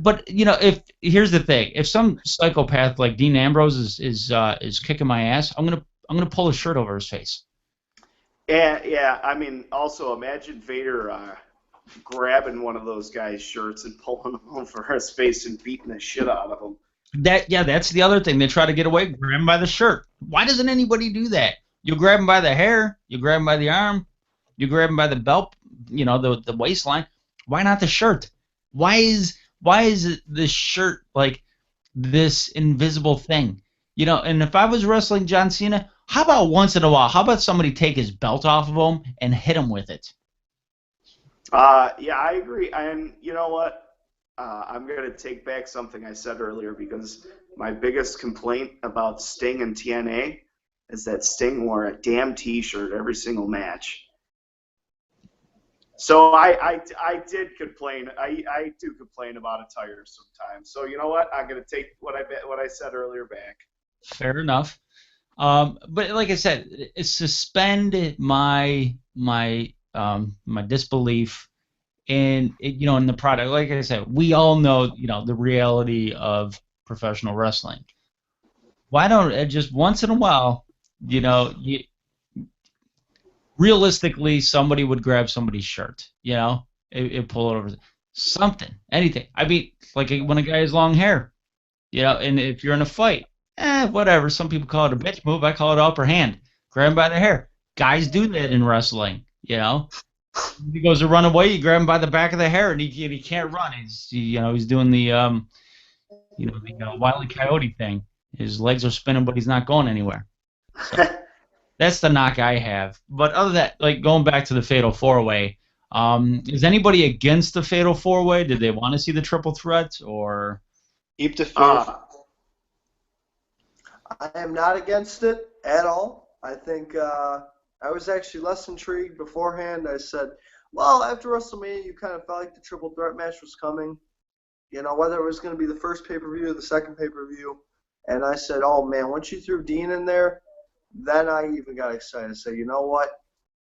Speaker 3: But if here's the thing, if some psychopath like Dean Ambrose is kicking my ass, I'm gonna pull a shirt over his face.
Speaker 2: Yeah. I mean, also imagine Vader grabbing one of those guys' shirts and pulling them over his face and beating the shit out of him.
Speaker 3: That's the other thing. They try to get away, grab him by the shirt. Why doesn't anybody do that? You grab him by the hair, you grab him by the arm, you grab him by the belt, the waistline. Why not the shirt? Why is the shirt like this invisible thing? And if I was wrestling John Cena, how about once in a while? How about somebody take his belt off of him and hit him with it?
Speaker 2: Yeah, I agree. And you know what? I'm going to take back something I said earlier, because my biggest complaint about Sting and TNA is that Sting wore a damn T-shirt every single match. So I did complain. I do complain about attire sometimes. So you know what? I'm going to take what I said earlier back.
Speaker 3: Fair enough. But like I said, suspend my disbelief in the product. Like I said, we all know the reality of professional wrestling. Why don't just once in a while, realistically, somebody would grab somebody's shirt, it pull it over, something, anything. I mean, like when a guy has long hair, and if you're in a fight, whatever. Some people call it a bitch move. I call it upper hand. Grab him by the hair. guys do that in wrestling, you know. If he goes to run away, you grab him by the back of the hair, and he can't run. He's doing the the Wile E. Coyote thing. His legs are spinning, but he's not going anywhere. So that's the knock I have. But other than that, like going back to the Fatal 4-Way, is anybody against the Fatal 4-Way? Did they want to see the triple threat or?
Speaker 1: Keep the Fatal.
Speaker 4: I am not against it at all. I think I was actually less intrigued beforehand. I said, well, after WrestleMania, you kind of felt like the triple threat match was coming. You know, whether it was going to be the first pay-per-view or the second pay-per-view. And I said, oh, man, once you threw Dean in there, then I even got excited. I said, you know what?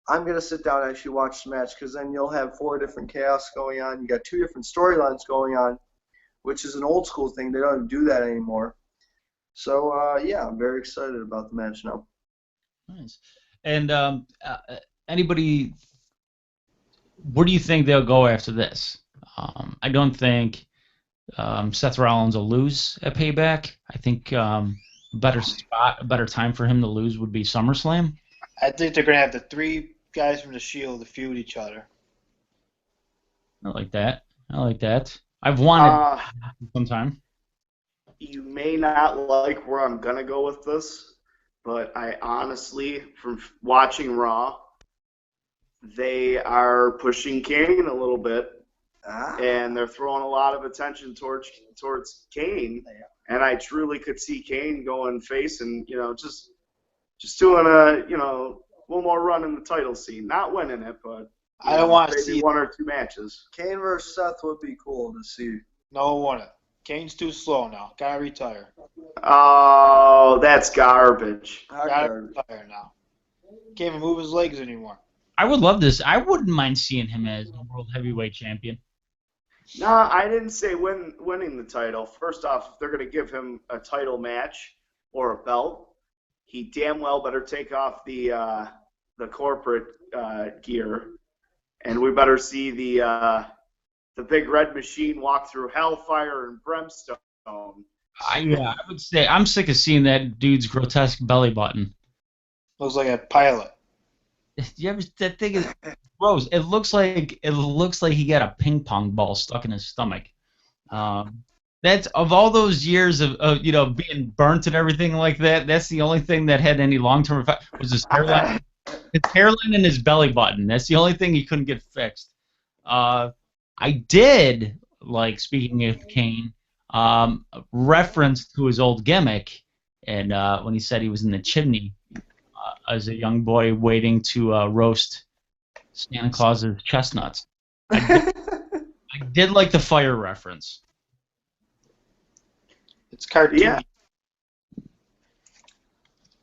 Speaker 4: I'm going to sit down and actually watch the match because then you'll have 4 different chaos going on. You got 2 different storylines going on, which is an old school thing. They don't even do that anymore. So, yeah, I'm very excited about the match now.
Speaker 3: Nice. And anybody, where do you think they'll go after this? I don't think Seth Rollins will lose at Payback. I think a better time for him to lose would be SummerSlam.
Speaker 1: I think they're going to have the 3 guys from the Shield to feud each other.
Speaker 3: I like that. I've wanted sometime.
Speaker 2: You may not like where I'm going to go with this, but I honestly, from watching Raw, they are pushing Kane a little bit, and they're throwing a lot of attention towards Kane, and I truly could see Kane going face and, just doing a little more run in the title scene. Not winning it, but
Speaker 1: I don't want to
Speaker 2: maybe
Speaker 1: see
Speaker 2: 1 or 2 matches.
Speaker 4: Kane versus Seth would be cool to see.
Speaker 1: No one. Kane's too slow now. Gotta retire.
Speaker 2: Oh, that's garbage.
Speaker 1: Gotta retire now. Can't even move his legs anymore.
Speaker 3: I would love this. I wouldn't mind seeing him as the World Heavyweight Champion.
Speaker 2: No, I didn't say winning the title. First off, if they're going to give him a title match or a belt, he damn well better take off the corporate gear, and we better see the big red machine walk through hellfire and brimstone.
Speaker 3: I would say I'm sick of seeing that dude's grotesque belly button.
Speaker 1: Looks like a pilot.
Speaker 3: That thing is gross. It looks like he got a ping pong ball stuck in his stomach. That's of all those years of being burnt and everything like that. That's the only thing that had any long-term effect was his hairline, and his belly button. That's the only thing he couldn't get fixed. I did like, speaking of Kane, reference to his old gimmick, and when he said he was in the chimney as a young boy waiting to roast Santa Claus's chestnuts. I did like the fire reference.
Speaker 1: It's cartoony.
Speaker 2: Yeah.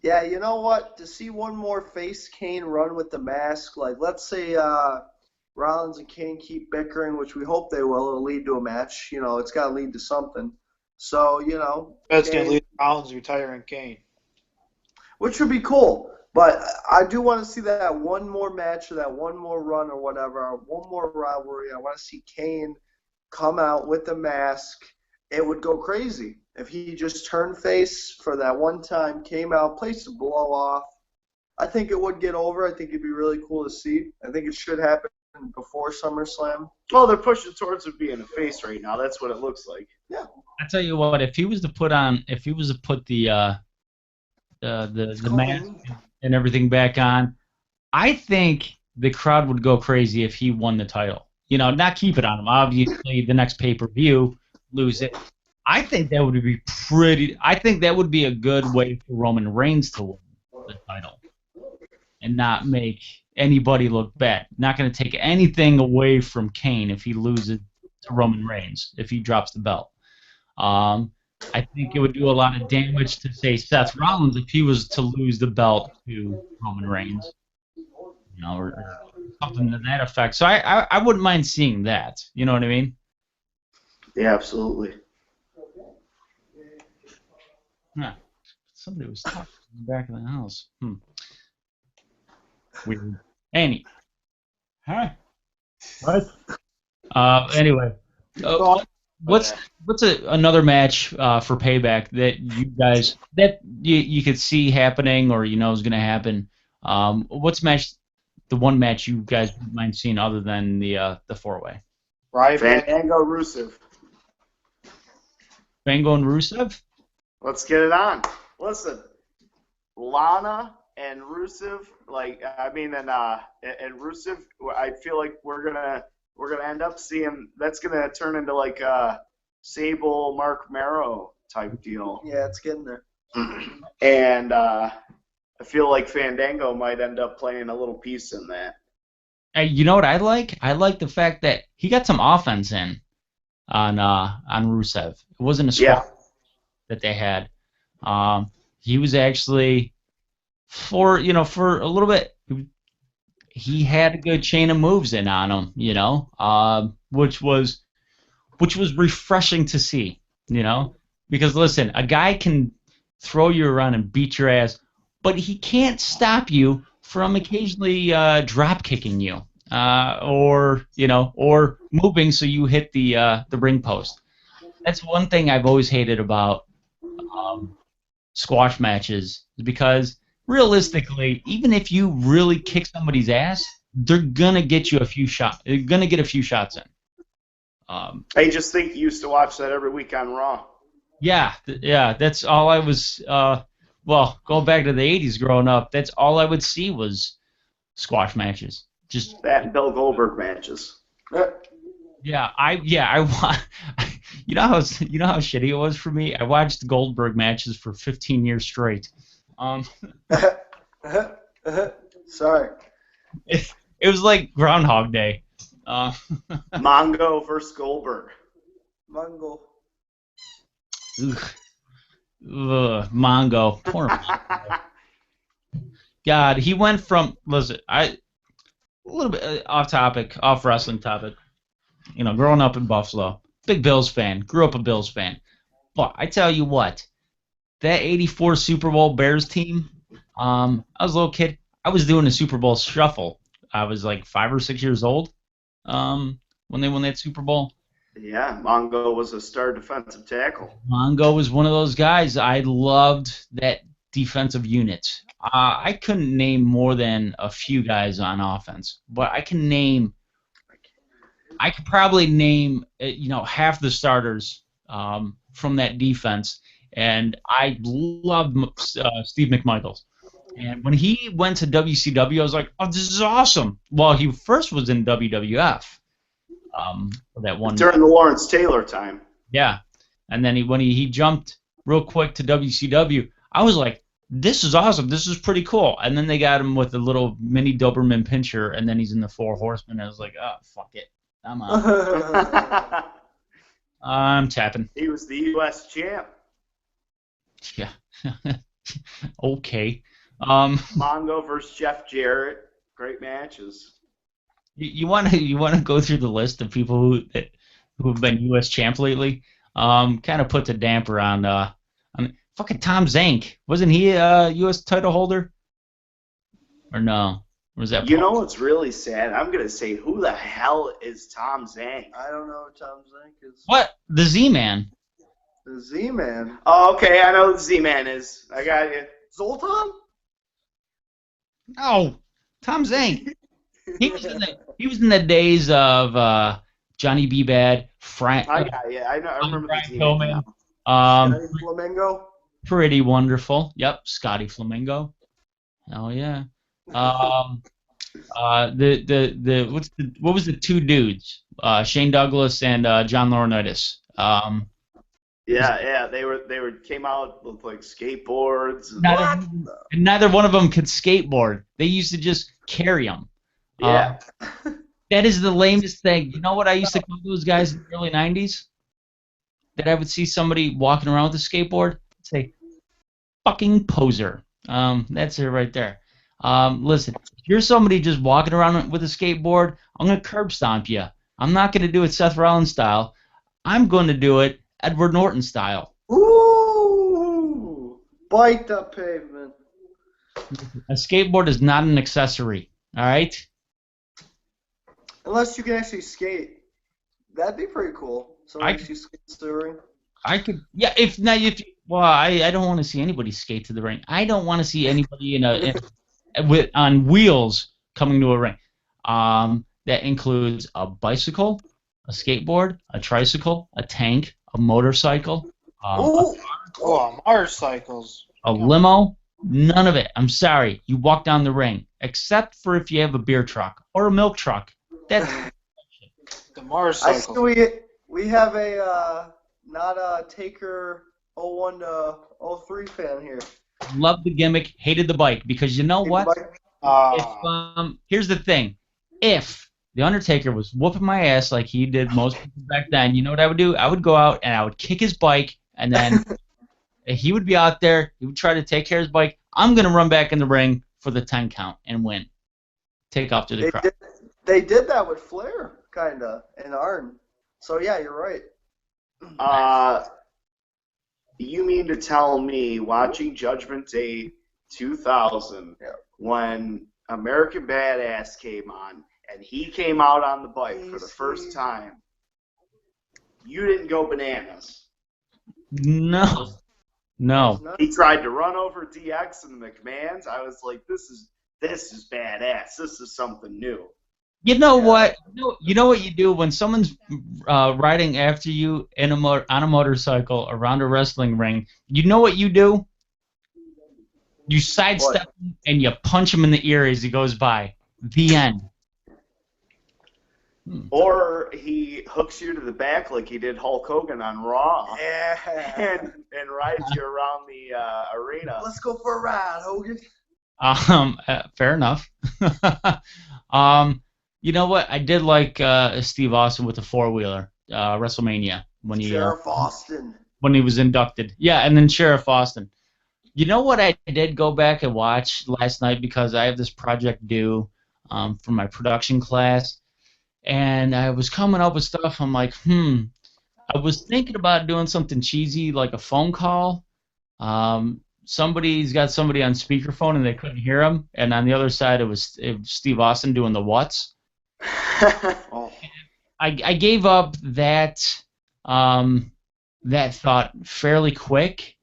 Speaker 4: Yeah, you know what? To see one more face Kane run with the mask, like let's say Rollins and Kane keep bickering, which we hope they will. It'll lead to a match. It's got to lead to something. So,
Speaker 1: That's going to lead to Rollins retiring Kane.
Speaker 4: Which would be cool. But I do want to see that one more match or that one more run or whatever, or one more rivalry. I want to see Kane come out with the mask. It would go crazy if he just turned face for that one time, came out, place a blow off. I think it would get over. I think it'd be really cool to see. I think it should happen before SummerSlam.
Speaker 2: Well, they're pushing towards it being a face right now. That's what it looks like.
Speaker 4: Yeah.
Speaker 3: I tell you what, if he was to put the mask and everything back on, I think the crowd would go crazy if he won the title. Not keep it on him. Obviously, the next pay-per-view, lose it. I think that would be a good way for Roman Reigns to win the title and not make anybody look bad. Not going to take anything away from Kane if he loses to Roman Reigns, if he drops the belt. I think it would do a lot of damage to, say, Seth Rollins if he was to lose the belt to Roman Reigns, or something to that effect. So I wouldn't mind seeing that. You know what I mean?
Speaker 2: Yeah, absolutely.
Speaker 3: Yeah. Somebody was talking in the back of the house. Weird. Huh? What? Anyway. What's another match for Payback that you guys you could see happening or is going to happen What's the one match you guys would mind seeing other than the 4-way?
Speaker 1: Right,
Speaker 2: Fandango Rusev.
Speaker 3: Fango and Rusev?
Speaker 2: Let's get it on. Listen, Lana and Rusev, and Rusev, I feel like we're gonna end up seeing that's gonna turn into like a Sable Mark Marrow type deal.
Speaker 4: Yeah, it's getting there.
Speaker 2: And I feel like Fandango might end up playing a little piece in that.
Speaker 3: Hey, you know what I like? I like the fact that he got some offense in on Rusev. It wasn't a squat that they had. He was actually for a little bit. He had a good chain of moves in on him, which was refreshing to see, because listen, a guy can throw you around and beat your ass, but he can't stop you from occasionally drop kicking you, or moving so you hit the ring post. That's one thing I've always hated about squash matches, is because realistically, even if you really kick somebody's ass, they're gonna get you a few shots. They're gonna get a few shots in.
Speaker 2: I just think you used to watch that every week on Raw.
Speaker 3: Yeah, that's all I was. Going back to the '80s, growing up, that's all I would see was squash matches. Just
Speaker 2: that and Bill Goldberg matches.
Speaker 3: I want. You know how shitty it was for me. I watched Goldberg matches for 15 years straight.
Speaker 4: Sorry.
Speaker 3: It was like Groundhog Day.
Speaker 2: Mongo versus Goldberg.
Speaker 4: Mongo.
Speaker 3: Mongo. Poor Mongo. God, he went from a little bit off wrestling topic. Growing up in Buffalo, big Bills fan, grew up a Bills fan. But I tell you what, that '84 Super Bowl Bears team. I was a little kid. I was doing a Super Bowl shuffle. I was like 5 or 6 years old when they won that Super Bowl.
Speaker 2: Yeah, Mongo was a star defensive tackle.
Speaker 3: Mongo was one of those guys. I loved that defensive unit. I couldn't name more than a few guys on offense, but I could probably name half the starters from that defense, and I loved Steve McMichaels. And when he went to WCW, I was like, "Oh, this is awesome!" Well, he first was in WWF. For that one
Speaker 2: during the Lawrence Taylor time.
Speaker 3: Yeah, and then when he jumped real quick to WCW, I was like, "This is awesome! This is pretty cool." And then they got him with a little mini Doberman pincher, and then he's in the Four Horsemen. I was like, "Oh, fuck it, I'm out." I'm tapping.
Speaker 2: He was the U.S. champ.
Speaker 3: Yeah. Okay.
Speaker 2: Mongo versus Jeff Jarrett, great matches.
Speaker 3: You want to go through the list of people who have been U.S. champ lately? Kind of put the damper on fucking Tom Zank. Wasn't he a U.S. title holder? Or no? Or was that?
Speaker 2: You know what's really sad? I'm gonna say, who the hell is Tom Zank?
Speaker 4: I don't know who Tom Zank is.
Speaker 3: What? The Z-Man.
Speaker 4: The Z-Man.
Speaker 2: Oh, okay, I know who the Z-Man is. I got you.
Speaker 4: Zoltan?
Speaker 3: No, Tom Zank. He was in the days of Johnny B. Bad, Frank.
Speaker 2: I remember
Speaker 3: Brian
Speaker 2: the Z-Man.
Speaker 4: Scotty Flamingo?
Speaker 3: Pretty Wonderful. Yep, Scotty Flamingo. Oh yeah. What was the two dudes? Shane Douglas and John Laurinaitis.
Speaker 2: Yeah, they came out with like skateboards.
Speaker 3: Neither one of them could skateboard. They used to just carry them.
Speaker 2: Yeah.
Speaker 3: That is the lamest thing. You know what I used to call those guys in the early '90s? That I would see somebody walking around with a skateboard, I'd say, "Fucking poser." That's it right there. Listen, if you're somebody just walking around with a skateboard, I'm gonna curb stomp you. I'm not gonna do it Seth Rollins style. I'm gonna do it Edward Norton style.
Speaker 4: Ooh! Bite the pavement.
Speaker 3: A skateboard is not an accessory. All right.
Speaker 4: Unless you can actually skate. That'd be pretty cool. Someone actually skates to the ring.
Speaker 3: I could, yeah. I don't want to see anybody skate to the ring. I don't want to see anybody in on wheels coming to a ring. That includes a bicycle, a skateboard, a tricycle, a tank, a motorcycle,
Speaker 4: Ooh.
Speaker 1: Motorcycles.
Speaker 3: a limo. None of it. I'm sorry. You walk down the ring, except for if you have a beer truck or a milk truck. That's
Speaker 1: The
Speaker 4: I
Speaker 1: motorcycles.
Speaker 4: see we have a not a Taker 01 to 03 fan here.
Speaker 3: love the gimmick, hated the bike because you know what? Here's the thing. If The Undertaker was whooping my ass like he did most people back then, you know what I would do? I would go out and I would kick his bike, and then he would be out there. He would try to take care of his bike. I'm going to run back in the ring for the 10 count and win. Take off to the crowd.
Speaker 4: They did that with Flair, kind of, and Arn. So, yeah, you're right.
Speaker 2: You mean to tell me watching Judgment Day 2000 when American Badass came on and he came out on the bike for the first time, you didn't go bananas?
Speaker 3: No.
Speaker 2: He tried to run over DX and the McMahons. I was like, this is badass. This is something new.
Speaker 3: You know what? You know what you do when someone's riding after you on a motorcycle around a wrestling ring? You know what you do? You sidestep him and you punch him in the ear as he goes by. The end.
Speaker 2: Or he hooks you to the back like he did Hulk Hogan on Raw.
Speaker 4: Yeah.
Speaker 2: And rides you around the arena.
Speaker 4: Let's go for a ride, Hogan.
Speaker 3: Fair enough. You know what? I did like Steve Austin with the four-wheeler, WrestleMania when he
Speaker 4: Sheriff Austin.
Speaker 3: when he was inducted. Yeah, and then Sheriff Austin. You know what? I did go back and watch last night because I have this project due for my production class, and I was coming up with stuff. I'm like, I was thinking about doing something cheesy like a phone call. Somebody's got somebody on speakerphone and they couldn't hear him, and on the other side it was Steve Austin doing the what's. I gave up that thought fairly quick,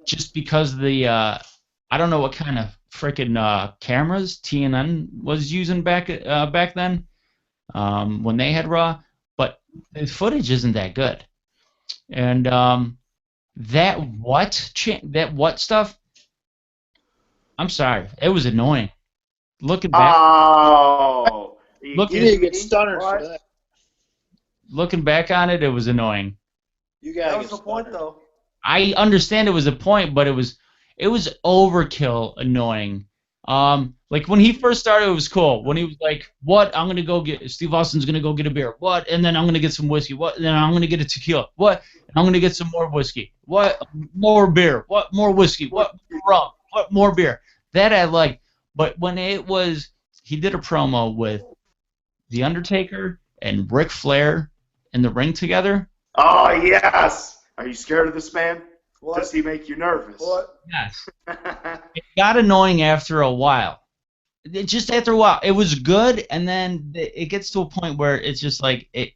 Speaker 3: just because the I don't know what kind of frickin' cameras TNN was using back then when they had Raw, but the footage isn't that good, and that what stuff. I'm sorry, it was annoying. Looking back.
Speaker 2: Oh,
Speaker 1: you need to get stunner for that.
Speaker 3: Looking back on it, it was annoying.
Speaker 1: You gotta
Speaker 4: That was
Speaker 1: get
Speaker 4: the point,
Speaker 1: stunner.
Speaker 4: though.
Speaker 3: I understand it was a point, but it was overkill annoying. Like when he first started, it was cool. When he was like, "What? I'm gonna go get Steve Austin's gonna go get a beer. What? And then I'm gonna get some whiskey. What? And then I'm gonna get a tequila. What? And I'm gonna get some more whiskey. What? More beer. What? More whiskey. What? More rum. What? More beer." That I liked. But when he did a promo with The Undertaker and Ric Flair in the ring together.
Speaker 2: Oh, yes. Are you scared of this man?
Speaker 4: What?
Speaker 2: Does he make you nervous?
Speaker 4: What?
Speaker 3: Yes. It got annoying after a while. Just after a while. It was good, and then it gets to a point where it's just like it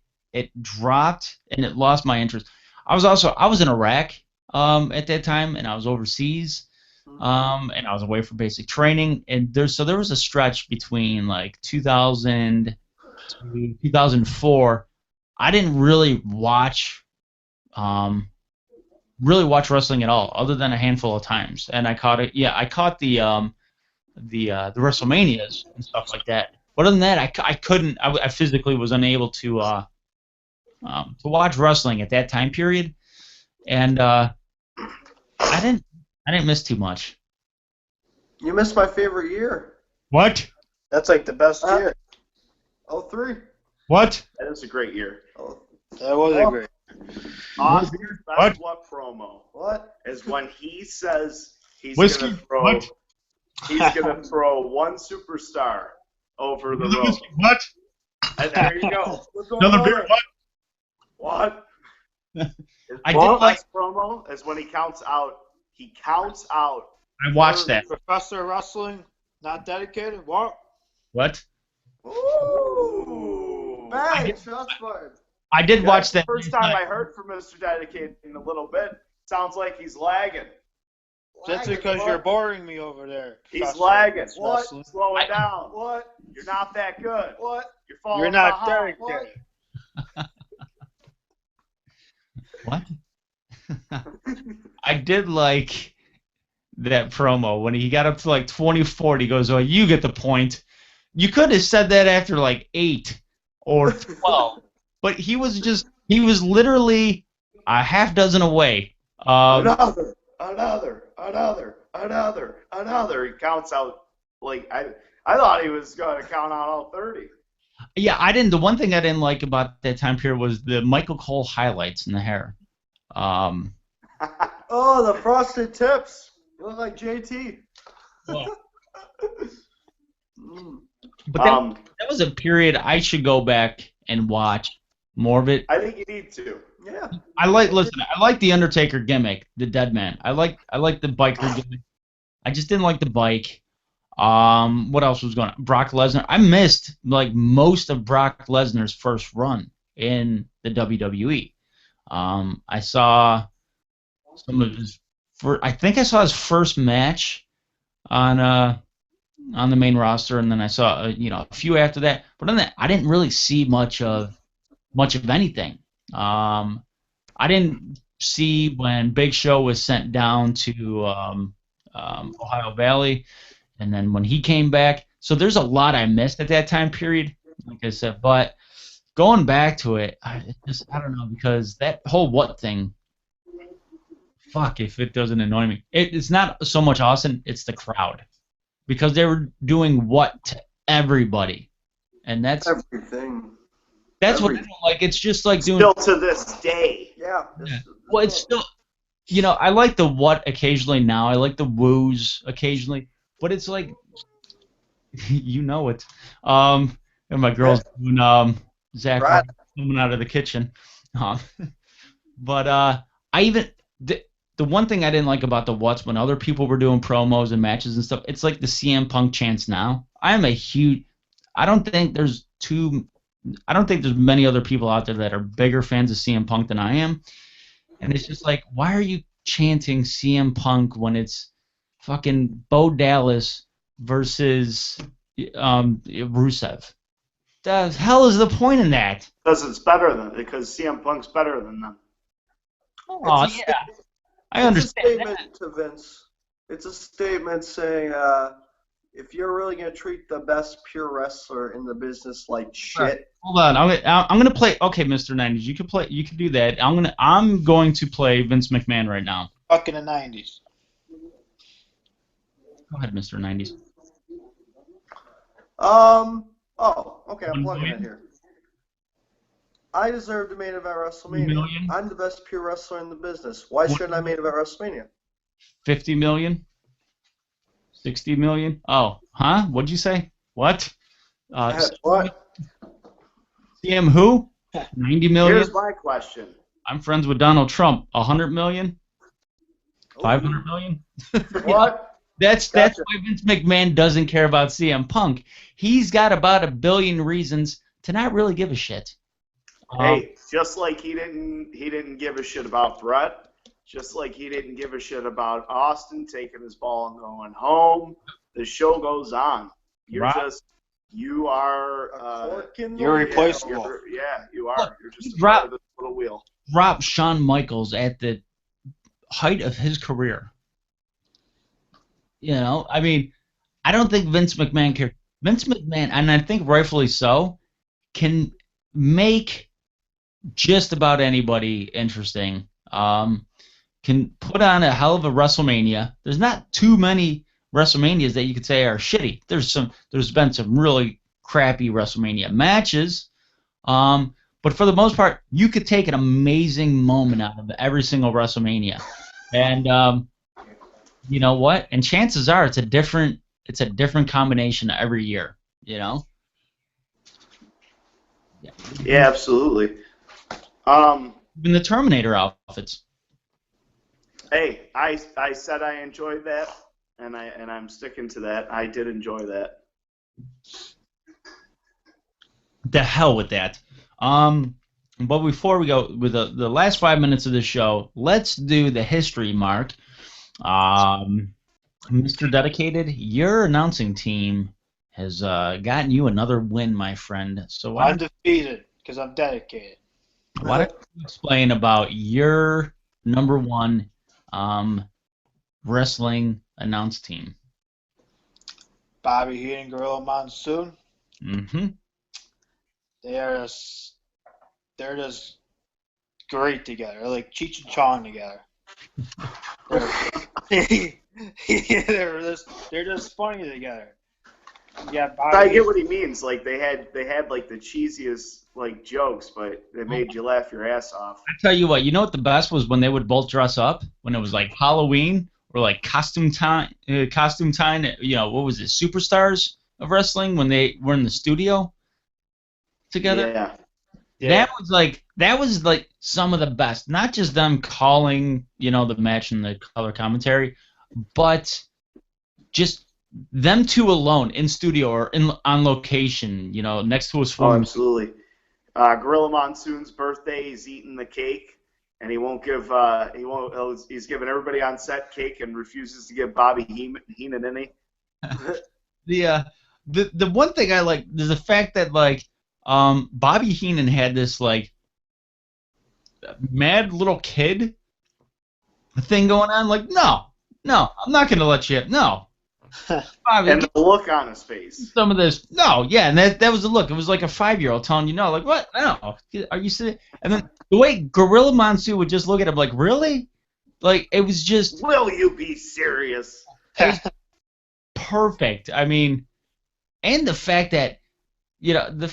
Speaker 3: dropped and it lost my interest. I was in Iraq at that time, and I was overseas. And I was away for basic training, and there was a stretch between like 2000 to 2004. I didn't really watch wrestling at all, other than a handful of times, and I caught it. Yeah, I caught the WrestleManias and stuff like that. But other than that, I couldn't. I physically was unable to watch wrestling at that time period, and I didn't miss too much.
Speaker 4: You missed my favorite year.
Speaker 3: What?
Speaker 1: That's like the best year.
Speaker 4: 03.
Speaker 3: What?
Speaker 2: That is a great year.
Speaker 1: That was a great.
Speaker 2: Austin's best what promo
Speaker 4: What?
Speaker 2: is when he says he's
Speaker 3: Whiskey.
Speaker 2: gonna throw
Speaker 3: What?
Speaker 2: he's gonna throw one superstar over the rope.
Speaker 3: What?
Speaker 2: And there you go.
Speaker 3: Another beer. What?
Speaker 2: His
Speaker 3: I did
Speaker 2: best promo is when he counts out. He counts out.
Speaker 3: I watched that.
Speaker 1: Professor Wrestling, not dedicated. What?
Speaker 3: What?
Speaker 2: Ooh.
Speaker 4: Bang! Shots fired.
Speaker 3: I did watch that.
Speaker 2: First time I heard from Mr. Dedicated in a little bit. Sounds like he's lagging.
Speaker 1: That's because you're boring me over there.
Speaker 2: He's lagging.
Speaker 1: What?
Speaker 2: Slow it down.
Speaker 4: What?
Speaker 2: You're not that good.
Speaker 4: What?
Speaker 2: You're falling
Speaker 1: You're not
Speaker 2: behind.
Speaker 1: dedicated.
Speaker 3: What? I did like that promo when he got up to like 24. He goes, "Oh, you get the point." You could have said that after like 8 or 12, but he was literally a half dozen away.
Speaker 2: Another. He counts out like I thought he was going to count out all 30.
Speaker 3: Yeah, I didn't. The one thing I didn't like about that time period was the Michael Cole highlights in the hair.
Speaker 4: Oh, the frosted tips. You look like JT.
Speaker 3: But that was a period I should go back and watch more of it.
Speaker 2: I think you need to.
Speaker 4: Yeah.
Speaker 3: I like the Undertaker gimmick, the Dead Man. I like the biker gimmick. I just didn't like the bike. What else was going on? Brock Lesnar. I missed like most of Brock Lesnar's first run in the WWE. I saw some of his. I think I saw his first match on the main roster, and then I saw a few after that. But on that, I didn't really see much of anything. I didn't see when Big Show was sent down to Ohio Valley, and then when he came back. So there's a lot I missed at that time period, like I said. But going back to it, I don't know, because that whole what thing. Fuck if it doesn't annoy me. It's not so much Austin, it's the crowd. Because they were doing what to everybody. And that's
Speaker 4: everything.
Speaker 3: That's what I don't like. It's just like doing
Speaker 2: still to this day.
Speaker 4: Yeah.
Speaker 3: Well, it's still, I like the what occasionally now. I like the woos occasionally. But it's like, it. And my girl's doing Zach coming out of the kitchen. But the one thing I didn't like about the what's when other people were doing promos and matches and stuff, it's like the CM Punk chants now. I don't think there's many other people out there that are bigger fans of CM Punk than I am. And it's just like, why are you chanting CM Punk when it's fucking Bo Dallas versus Rusev? The hell is the point in that?
Speaker 2: Because CM Punk's better than them.
Speaker 3: Oh, yeah. I understand.
Speaker 4: It's a statement to Vince. It's a statement saying, if you're really gonna treat the best pure wrestler in the business like shit.
Speaker 3: Right. Hold on, I'm gonna play. Okay, Mr. 90s, you can play. You can do that. I'm going to play Vince McMahon right now.
Speaker 1: Fuck in the 90s.
Speaker 3: Go ahead, Mr. 90s.
Speaker 4: Oh, okay, I'm plugging it here. I deserve to main event WrestleMania.
Speaker 3: Million?
Speaker 4: I'm the best pure wrestler in the business. Why shouldn't I main event WrestleMania?
Speaker 3: 50 million? 60 million? Oh, huh? What'd you say? What?
Speaker 4: What?
Speaker 3: CM who? 90 million?
Speaker 2: Here's my question.
Speaker 3: I'm friends with Donald Trump. 100 million? 500 million?
Speaker 4: What?
Speaker 3: That's why Vince McMahon doesn't care about CM Punk. He's got about 1 billion reasons to not really give a shit.
Speaker 2: Hey, just like he didn't give a shit about Brett, just like he didn't give a shit about Austin taking his ball and going home. The show goes on. You're
Speaker 1: replaceable.
Speaker 2: You are. You're just a
Speaker 3: Rob,
Speaker 2: part of this little wheel.
Speaker 3: Drop Shawn Michaels at the height of his career. I mean, I don't think Vince McMahon cares. Vince McMahon, and I think rightfully so, can make just about anybody interesting. Can put on a hell of a WrestleMania. There's not too many WrestleManias that you could say are shitty. There's been some really crappy WrestleMania matches. But for the most part, you could take an amazing moment out of every single WrestleMania. And you know what? And chances are it's a different combination every year, Yeah,
Speaker 2: absolutely.
Speaker 3: Even the Terminator outfits.
Speaker 2: Hey, I said I enjoyed that, and I'm sticking to that. I did enjoy that.
Speaker 3: The hell with that. But before we go with the last 5 minutes of the show, let's do the history mark. Mr. Dedicated, your announcing team has gotten you another win, my friend. So
Speaker 1: Undefeated, because I'm dedicated.
Speaker 3: why don't you explain about your number one wrestling announce team?
Speaker 1: Bobby Heenan, Gorilla Monsoon.
Speaker 3: Mm-hmm.
Speaker 1: They're just great together. They're like Cheech and Chong together. They're just funny together. Yeah,
Speaker 2: I get what he means. Like they had like the cheesiest like jokes, but they made you laugh your ass off.
Speaker 3: I tell you what the best was when they would both dress up when it was like Halloween or like costume time. What was it? Superstars of wrestling when they were in the studio together.
Speaker 2: Yeah.
Speaker 3: That was like some of the best. Not just them calling, the match and the color commentary, but just them two alone in studio or on location, next to his
Speaker 2: Oh,
Speaker 3: phone.
Speaker 2: absolutely. Gorilla Monsoon's birthday, he's eating the cake, and he won't give. He's giving everybody on set cake and refuses to give Bobby Heenan any.
Speaker 3: The one thing I like is the fact that Bobby Heenan had this like mad little kid thing going on. Like, no, I'm not gonna let you. No, Bobby,
Speaker 2: And the look on his face.
Speaker 3: some of this. No, yeah, and that was the look. It was like a 5-year-old telling you no. Like, what? No, are you serious? And then the way Gorilla Monsoon would just look at him like, really? Like, it was just
Speaker 2: Will you be serious?
Speaker 3: perfect. I mean, and the fact that the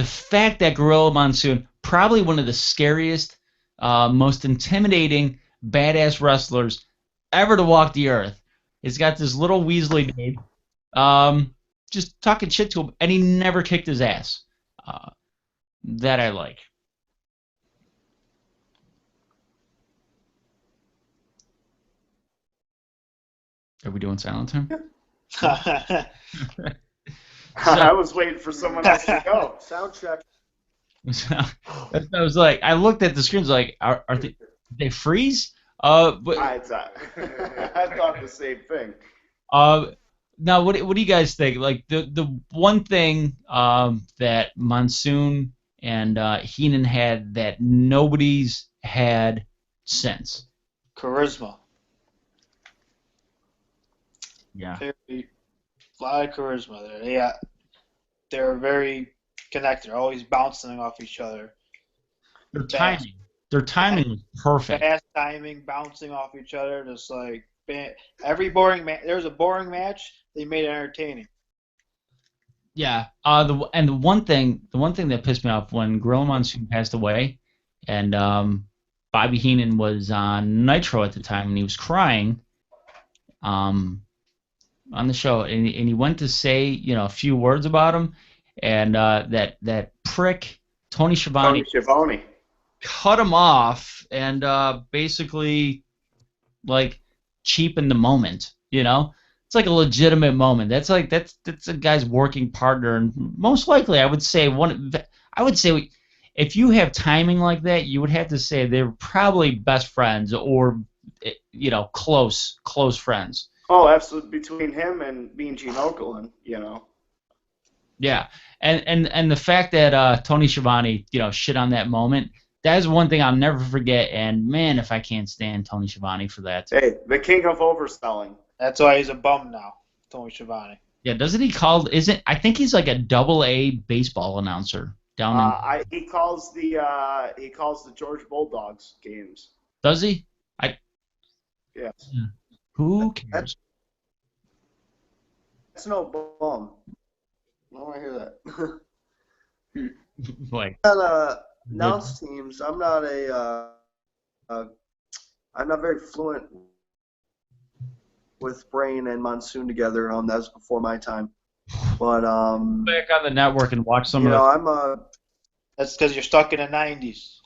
Speaker 3: fact that Gorilla Monsoon, probably one of the scariest, most intimidating, badass wrestlers ever to walk the earth, has got this little Weasley dude, just talking shit to him, and he never kicked his ass. That I like. Are we doing silent time?
Speaker 2: I was waiting for someone else to go.
Speaker 4: Sound check.
Speaker 3: I was like, I looked at the screens like, are they freeze? But
Speaker 2: I thought the same thing.
Speaker 3: now what do you guys think? Like the one thing that Monsoon and Heenan had that nobody's had since.
Speaker 1: Charisma.
Speaker 3: Yeah.
Speaker 1: A lot of charisma there. Yeah, they're very connected. They're always bouncing off each other.
Speaker 3: Their timing was perfect.
Speaker 1: Fast timing, bouncing off each other, just like every boring match. There was a boring match. They made it entertaining.
Speaker 3: Yeah. The one thing that pissed me off when Gorilla Monsoon passed away, and Bobby Heenan was on Nitro at the time, and he was crying. On the show, and he went to say, a few words about him, and that prick Tony Schiavone cut him off and basically like cheapened the moment. It's like a legitimate moment. That's a guy's working partner, and most likely I would say if you have timing like that, you would have to say they're probably best friends or close friends.
Speaker 2: Oh, absolutely. Between him and being Gene Okerlund,
Speaker 3: Yeah, and the fact that Tony Schiavone, shit on that moment, that is one thing I'll never forget. And man, if I can't stand Tony Schiavone for that.
Speaker 2: Hey, the king of overselling.
Speaker 1: That's why he's a bum now, Tony Schiavone.
Speaker 3: Yeah, doesn't he I think he's like a AA baseball announcer down in.
Speaker 2: He calls the Georgia Bulldogs games.
Speaker 3: Does he?
Speaker 2: Yes.
Speaker 3: Yeah. Who cares?
Speaker 4: That's no bum. I don't want to hear that.
Speaker 3: Like,
Speaker 4: announce teams. I'm not very fluent with Brain and Monsoon together. That was before my time. But
Speaker 3: back on the network and watch some
Speaker 1: That's because you're stuck in the 90s.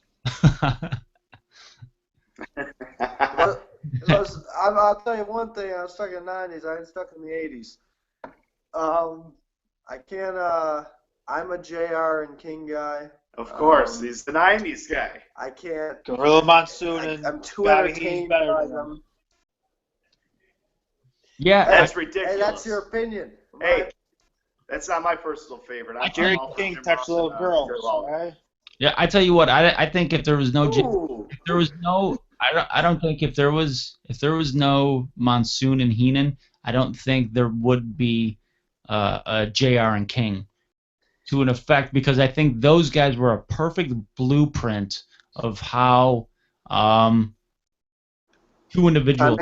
Speaker 4: I'll tell you one thing. I was stuck in the 90s. I ain't stuck in the 80s. I can't. I'm a JR and King guy.
Speaker 2: Of course, he's the '90s guy.
Speaker 4: I can't.
Speaker 1: Gorilla Monsoon and
Speaker 4: I'm too
Speaker 1: Bobby Heenan's
Speaker 4: entertained
Speaker 1: better
Speaker 4: by
Speaker 1: than him.
Speaker 4: them.
Speaker 3: Yeah,
Speaker 2: That's ridiculous.
Speaker 4: Hey, that's your opinion.
Speaker 2: Hey, that's not my personal favorite.
Speaker 1: Jerry King touched little girls, right?
Speaker 3: yeah. I tell you what, I think if there was no
Speaker 4: Ooh.
Speaker 3: if there was no I don't think if there was no Monsoon and Heenan, I don't think there would be a JR and King to an effect, because I think those guys were a perfect blueprint of how two individuals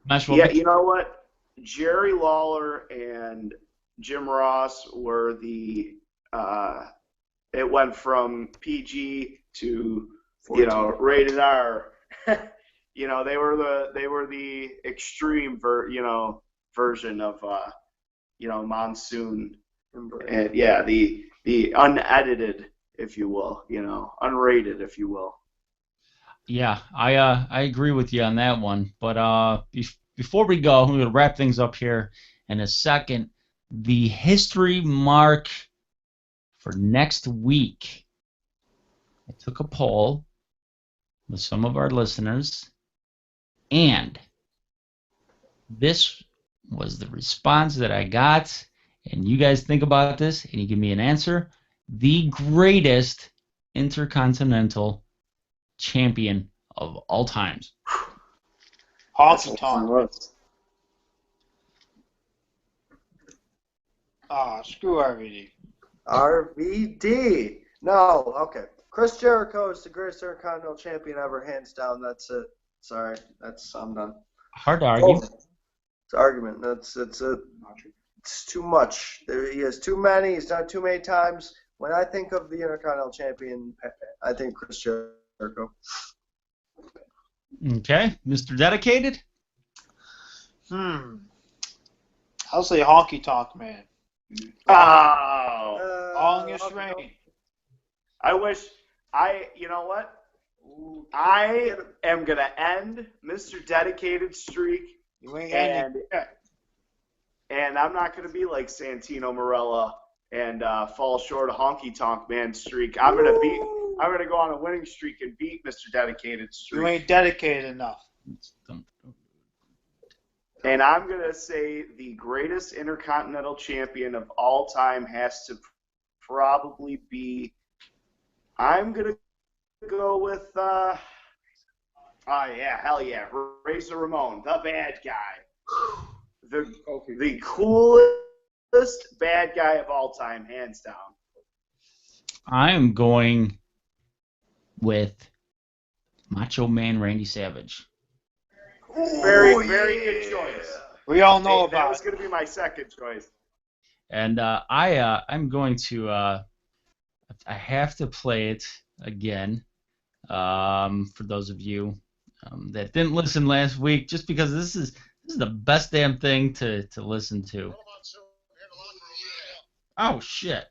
Speaker 3: mesh well.
Speaker 2: Yeah, you know what? Jerry Lawler and Jim Ross were the it went from PG to
Speaker 4: 14.
Speaker 2: rated R. They were the extreme version of Monsoon, and the unedited, if you will, unrated, if you will.
Speaker 3: Yeah, I agree with you on that one. But before we go, we're going to wrap things up here in a second. The history mark for next week. I took a poll with some of our listeners, and this was the response that I got. And you guys think about this, and you give me an answer. The greatest intercontinental champion of all times.
Speaker 1: Honky Tonk. Ah, screw RVD.
Speaker 4: RVD. No, okay. Chris Jericho is the greatest Intercontinental Champion ever, hands down. That's it. Sorry, I'm done.
Speaker 3: Hard to argue.
Speaker 4: It's argument. It's too much. He has too many. He's done too many times. When I think of the Intercontinental Champion, I think Chris Jericho.
Speaker 3: Okay, Mr. Dedicated.
Speaker 1: I'll say Honky Tonk Man.
Speaker 2: Oh,
Speaker 1: Longest reign.
Speaker 2: I wish you know what? I am going to end Mr. Dedicated streak,
Speaker 1: You ain't ending yet.
Speaker 2: and I'm not going to be like Santino Marella and fall short of Honky Tonk Man streak. I'm going to go on a winning streak and beat Mr. Dedicated streak.
Speaker 1: You ain't dedicated enough.
Speaker 2: And I'm going to say the greatest Intercontinental Champion of all time has to probably be, I'm going to go with, hell yeah, Razor Ramon, the bad guy. The coolest bad guy of all time, hands down.
Speaker 3: I am going with Macho Man Randy Savage.
Speaker 2: Very good choice.
Speaker 1: We all know
Speaker 2: That
Speaker 1: about
Speaker 2: was going to be my second choice.
Speaker 3: And I'm going to I have to play it again for those of you that didn't listen last week, just because this is the best damn thing to listen to. Oh shit!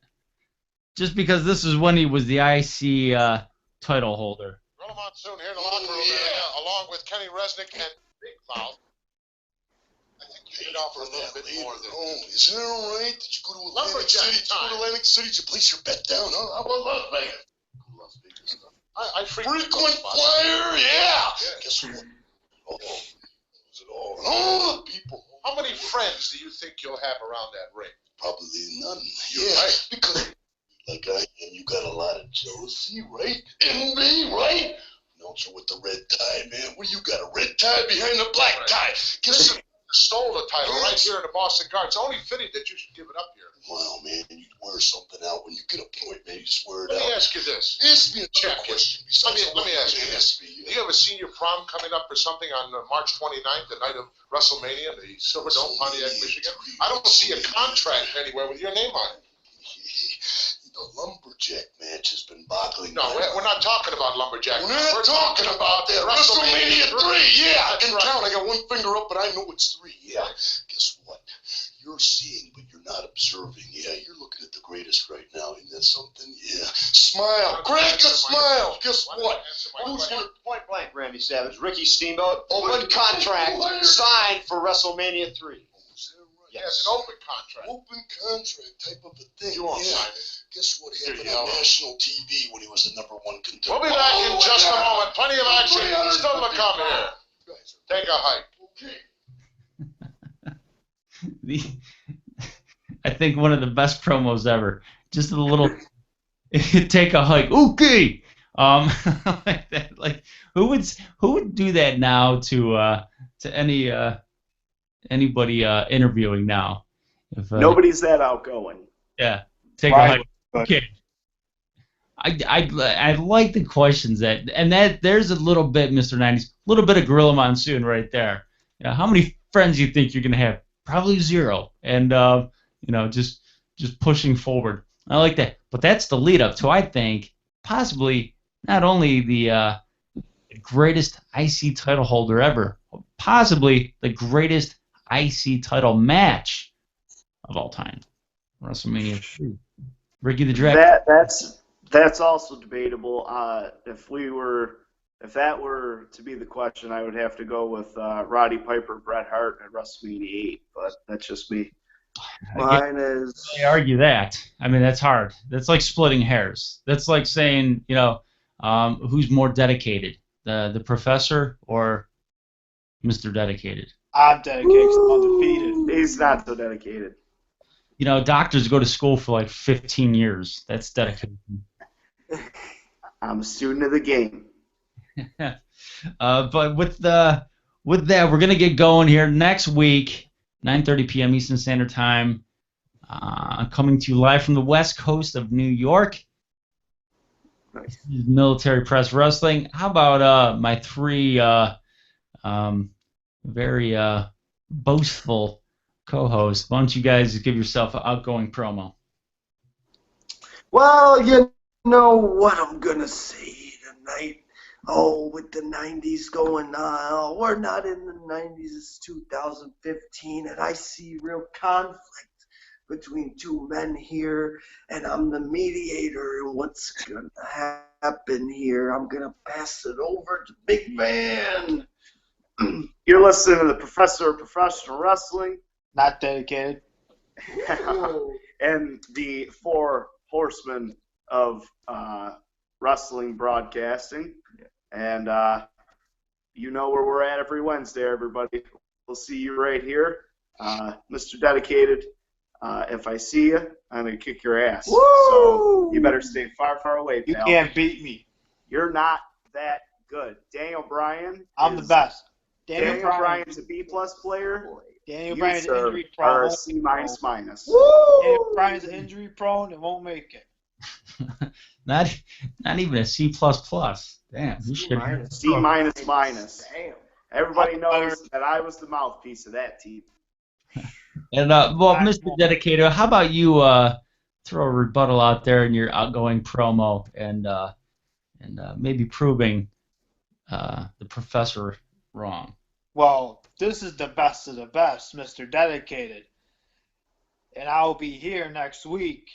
Speaker 3: Just because this is when he was the IC title holder.
Speaker 5: Gorilla Monsoon here in the locker room, along with Kenny Resnick and Big Mouth. I think you should offer a little bit more than.
Speaker 6: Is it all right that you go to Atlantic City? Did you go to Atlantic City? Did you place your bet down? Huh? How about Las Vegas? Las Vegas stuff.
Speaker 5: I
Speaker 6: Frequent flyer, yeah. Guess what? Oh, is it all the people?
Speaker 5: How many friends do you think you'll have around that ring?
Speaker 6: Probably none. You're right. Because like I am, you got a lot of jealousy, right? Envy, right? Announcer with the red tie, man. What do you got? A red tie behind a black tie? Guess what?
Speaker 5: Stole the title right here in the Boston Garden. It's only fitting that you should give it up here.
Speaker 6: Wow, man, you wear something out when you get a point, man. You swear it
Speaker 5: Let
Speaker 6: out.
Speaker 5: me ask you this.
Speaker 6: Ask me a
Speaker 5: Champion.
Speaker 6: question.
Speaker 5: Let me ask you this. Do you have a senior prom coming up or something on March 29th, the night of WrestleMania, the Silverdome, Pontiac, Michigan? I don't see a contract anywhere with your name on it.
Speaker 6: The lumberjack match has been boggling.
Speaker 5: No, we're not talking about lumberjack.
Speaker 6: We're not talking about that. WrestleMania 3. Yeah, I can count. I got one finger up, but I know it's 3. Yeah. Guess what? You're seeing, but you're not observing. Yeah, you're looking at the greatest right now. Isn't that something? Yeah. Smile. Crack a smile. Guess what? Who's gonna
Speaker 7: Point blank, Randy Savage. Ricky Steamboat, open contract, signed for WrestleMania 3.
Speaker 5: Yeah, it's an open contract.
Speaker 6: Open contract type of a thing.
Speaker 5: You won't
Speaker 6: yeah.
Speaker 5: sign it.
Speaker 6: Guess what happened
Speaker 5: You're
Speaker 6: on
Speaker 5: yellow.
Speaker 6: national TV when he was the #1 contender?
Speaker 5: We'll be back in just a moment. Plenty of action still to come here. Take a hike.
Speaker 3: I think one of the best promos ever. Just a little take a hike. Okay. Like that. Like who would do that now to anybody interviewing now? If,
Speaker 2: Nobody's that outgoing.
Speaker 3: Yeah. Take
Speaker 1: Right.
Speaker 3: a hike. Okay. I like the questions that there's a little bit, Mr. 90s, a little bit of Gorilla Monsoon right there. You know, how many friends do you think you're gonna have? Probably 0. And just pushing forward. I like that. But that's the lead up to, I think, possibly not only the greatest IC title holder ever, possibly the greatest IC title match of all time. WrestleMania 3. Ricky the Dragon.
Speaker 2: That's also debatable. If that were to be the question, I would have to go with Roddy Piper, Bret Hart at WrestleMania 8. But that's just me.
Speaker 4: Mine is.
Speaker 3: They argue that. I mean, that's hard. That's like splitting hairs. That's like saying, who's more dedicated, the professor or Mr. Dedicated?
Speaker 1: I'm dedicated. I'm undefeated.
Speaker 2: He's not so dedicated.
Speaker 3: Doctors go to school for like 15 years. That's dedication.
Speaker 2: I'm a student of the game.
Speaker 3: But with that, we're gonna get going here next week, 9:30 p.m. Eastern Standard Time. Coming to you live from the West Coast of New York.
Speaker 2: Nice.
Speaker 3: This is Military Press Wrestling. How about my 3 very boastful co-hosts? Why don't you guys give yourself an outgoing promo?
Speaker 4: Well, you know what I'm gonna say tonight. Oh, with the 90s going on. Oh, we're not in the 90s. It's 2015, and I see real conflict between 2 men here, and I'm the mediator. And what's gonna happen here? I'm gonna pass it over to Big Man.
Speaker 2: You're listening to the Professor of Professional Wrestling
Speaker 1: Not dedicated.
Speaker 2: and the 4 horsemen of wrestling broadcasting. And you know where we're at every Wednesday, everybody. We'll see you right here. Mr. Dedicated, if I see you, I'm going to kick your ass.
Speaker 4: Woo!
Speaker 2: So you better stay far, far away,
Speaker 1: You
Speaker 2: pal.
Speaker 1: can't beat me.
Speaker 2: You're not that good. Daniel Bryan.
Speaker 1: I'm the best.
Speaker 2: Daniel Bryan's a B-plus player.
Speaker 1: Daniel
Speaker 2: You,
Speaker 1: Bryan's
Speaker 2: sir,
Speaker 1: injury
Speaker 2: are
Speaker 1: prone.
Speaker 2: a C-minus minus.
Speaker 1: Daniel Bryan's injury prone and won't make it.
Speaker 3: Not even a C++. Damn, you should.
Speaker 2: C-minus minus.
Speaker 4: Damn.
Speaker 2: Everybody knows that I was the mouthpiece of that team.
Speaker 3: And Mr. Dedicator, how about you throw a rebuttal out there in your outgoing promo and maybe proving the professor wrong?
Speaker 1: Well, this is the best of the best, Mr. Dedicated. And I'll be here next week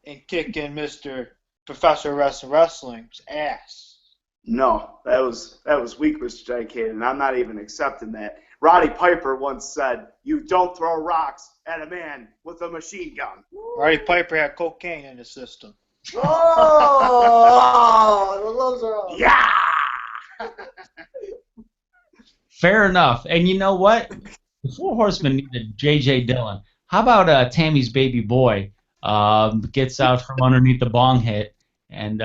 Speaker 1: and kicking Mr. Professor Wrestling's ass.
Speaker 2: No, that was weak, Mr. Dedicated, and I'm not even accepting that. Roddy Piper once said, "You don't throw rocks at a man with a machine gun."
Speaker 1: Roddy Piper had cocaine in his system.
Speaker 4: Oh, the gloves are off.
Speaker 2: Yeah.
Speaker 3: Fair enough. And you know what? The 4 Horsemen needed J.J. Dillon. How about Tammy's baby boy gets out from underneath the bong hit and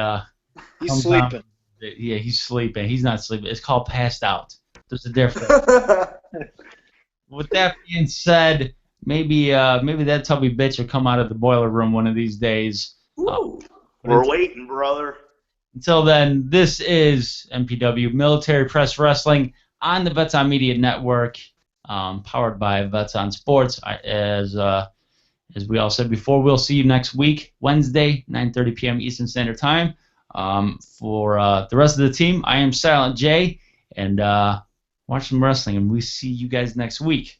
Speaker 1: He's
Speaker 3: comes
Speaker 1: sleeping.
Speaker 3: down. Yeah, he's sleeping. He's not sleeping. It's called passed out. There's a difference. With that being said, maybe that tubby bitch will come out of the boiler room one of these days.
Speaker 2: We're waiting, brother.
Speaker 3: Until then, this is MPW Military Press Wrestling on the Vets on Media Network, powered by Vets on Sports. As we all said before, we'll see you next week, Wednesday, 9:30 p.m. Eastern Standard Time. For the rest of the team, I am Silent J, and watch some wrestling, and we see you guys next week.